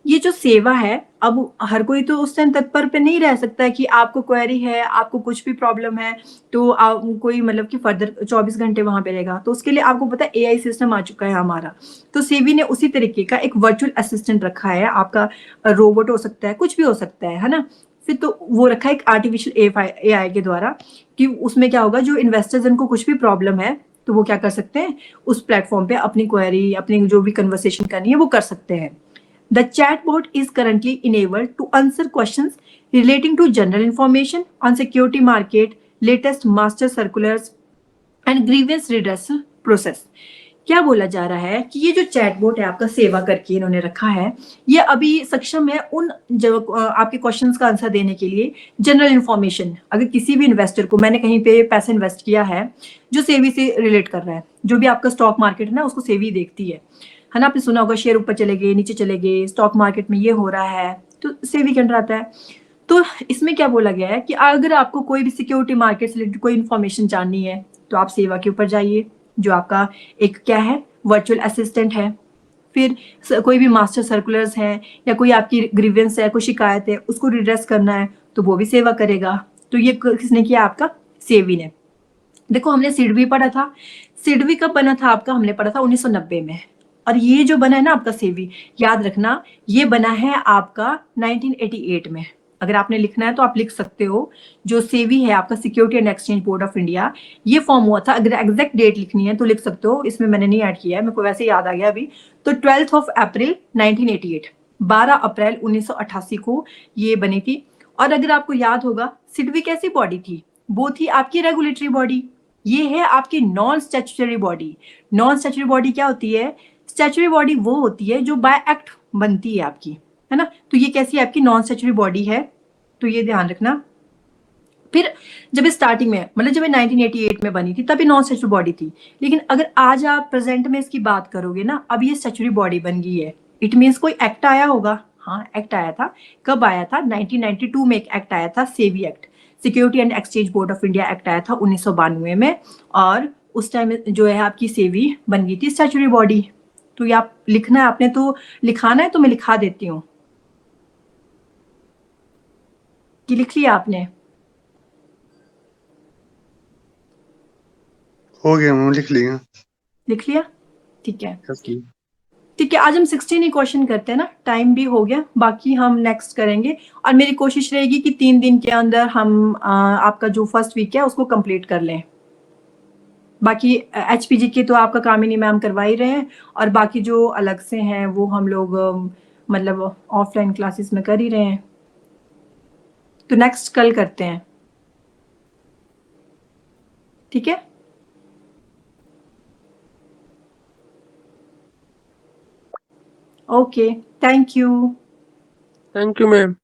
ये जो सेवा है, अब हर कोई तो उस टाइम तत्पर पे नहीं रह सकता है कि आपको क्वेरी है, आपको कुछ भी प्रॉब्लम है तो आप कोई मतलब कि फर्दर 24 घंटे वहां पे रहेगा। तो उसके लिए आपको पता है एआई सिस्टम आ चुका है हमारा। तो सेबी ने उसी तरीके का एक वर्चुअल असिस्टेंट रखा है, आपका रोबोट हो सकता है, कुछ भी हो सकता है ना। फिर तो वो रखा है एक आर्टिफिशियल एआई के द्वारा कि उसमें क्या होगा, जो इन्वेस्टर्स इनको कुछ भी प्रॉब्लम है तो वो क्या कर सकते हैं, उस प्लेटफॉर्म पे अपनी क्वेरी, अपनी जो भी कन्वर्सेशन करनी है वो कर सकते हैं। The chatbot is currently enabled to answer questions relating to general information on security market, latest master circulars and grievance redressal process. क्या बोला जा रहा है कि ये जो चैटबॉट है आपका सेवा करके इन्होंने रखा है, ये अभी सक्षम है उन जो आपके क्वेश्चंस का आंसर देने के लिए। जनरल इंफॉर्मेशन, अगर किसी भी इन्वेस्टर को, मैंने कहीं पे पैसा इन्वेस्ट किया है जो सेवी से रिलेट कर रहा है, जो भी आपका स्टॉक मार्केट है ना उसको सेवी देखती है ना। आपने सुना होगा शेयर ऊपर चले गए, नीचे चले गए, स्टॉक मार्केट में ये हो रहा है, तो सेवी के अंडर आता है। तो इसमें क्या बोला गया है कि अगर आपको कोई भी सिक्योरिटी मार्केट से रिलेटेड कोई इन्फॉर्मेशन जाननी है तो आप सेवा के ऊपर जाइए, जो आपका एक क्या है, वर्चुअल असिस्टेंट है। फिर कोई भी मास्टर सर्कुलर्स हैं या कोई आपकी ग्रीवेंस है, कोई शिकायत है, उसको रिड्रेस करना है तो वो भी सेवा करेगा। तो ये किसने किया? आपका सेवी ने। देखो हमने सिडवी पढ़ा था, सिडवी कब बना था आपका? हमने पढ़ा था 1990 में। और ये जो बना है ना आपका सेवी, याद रखना ये बना है आपका 1988 में। अगर आपने लिखना है तो आप लिख सकते हो, जो सेवी है आपका security and exchange board of India, ये फॉर्म हुआ था। अगर एग्जैक्ट डेट लिखनी है तो लिख सकते हो, इसमें मैंने नहीं ऐड किया है, मेरे को वैसे याद आ गया अभी। तो 12 अप्रैल 1988, 12 अप्रैल 1988 को ये बनी थी। और अगर आपको याद होगा सिडवी कैसी बॉडी थी? वो थी आपकी रेगुलेटरी बॉडी। ये है आपकी non statutory body. Non statutory body क्या होती है? स्टैट्यूटरी बॉडी वो होती है जो बाय एक्ट बनती है आपकी, है ना। तो ये कैसी है? आपकी नॉन स्टैट्यूटरी बॉडी है, तो ये ध्यान रखना। फिर जब स्टार्टिंग में, मतलब जब 1988 में बनी थी तब ये नॉन स्टैट्यूटरी बॉडी थी। लेकिन अगर आज आप प्रेजेंट में इसकी बात करोगे ना, अब ये स्टैट्यूटरी बॉडी बन गई है। इट मीन्स कोई एक्ट आया होगा। हाँ, एक्ट आया था। कब आया था? 1992 में एक एक्ट आया था, सेवी act, security and exchange board of India act आया था 1992 में। और उस टाइम जो है आपकी सेवी बन गई थी स्टैट्यूटरी बॉडी। तो ये आप लिखना है, आपने तो लिखाना है तो मैं लिखा देती हूँ कि लिख लिया आपने? हो गया मैम, लिख लिया। लिख लिया, ठीक है। Okay. ठीक है, आज हम 16 ही क्वेश्चन करते हैं ना, टाइम भी हो गया, बाकी हम नेक्स्ट करेंगे। और मेरी कोशिश रहेगी कि 3 दिन के अंदर हम आपका जो फर्स्ट वीक है उसको कंप्लीट कर लें। बाकी एचपीजी के तो आपका काम ही नहीं, मैम करवा ही रहे हैं। और बाकी जो अलग से हैं वो हम लोग मतलब ऑफलाइन क्लासेस में कर ही रहे हैं। तो नेक्स्ट कल करते हैं, ठीक है। Okay, thank you. Thank you, ma'am.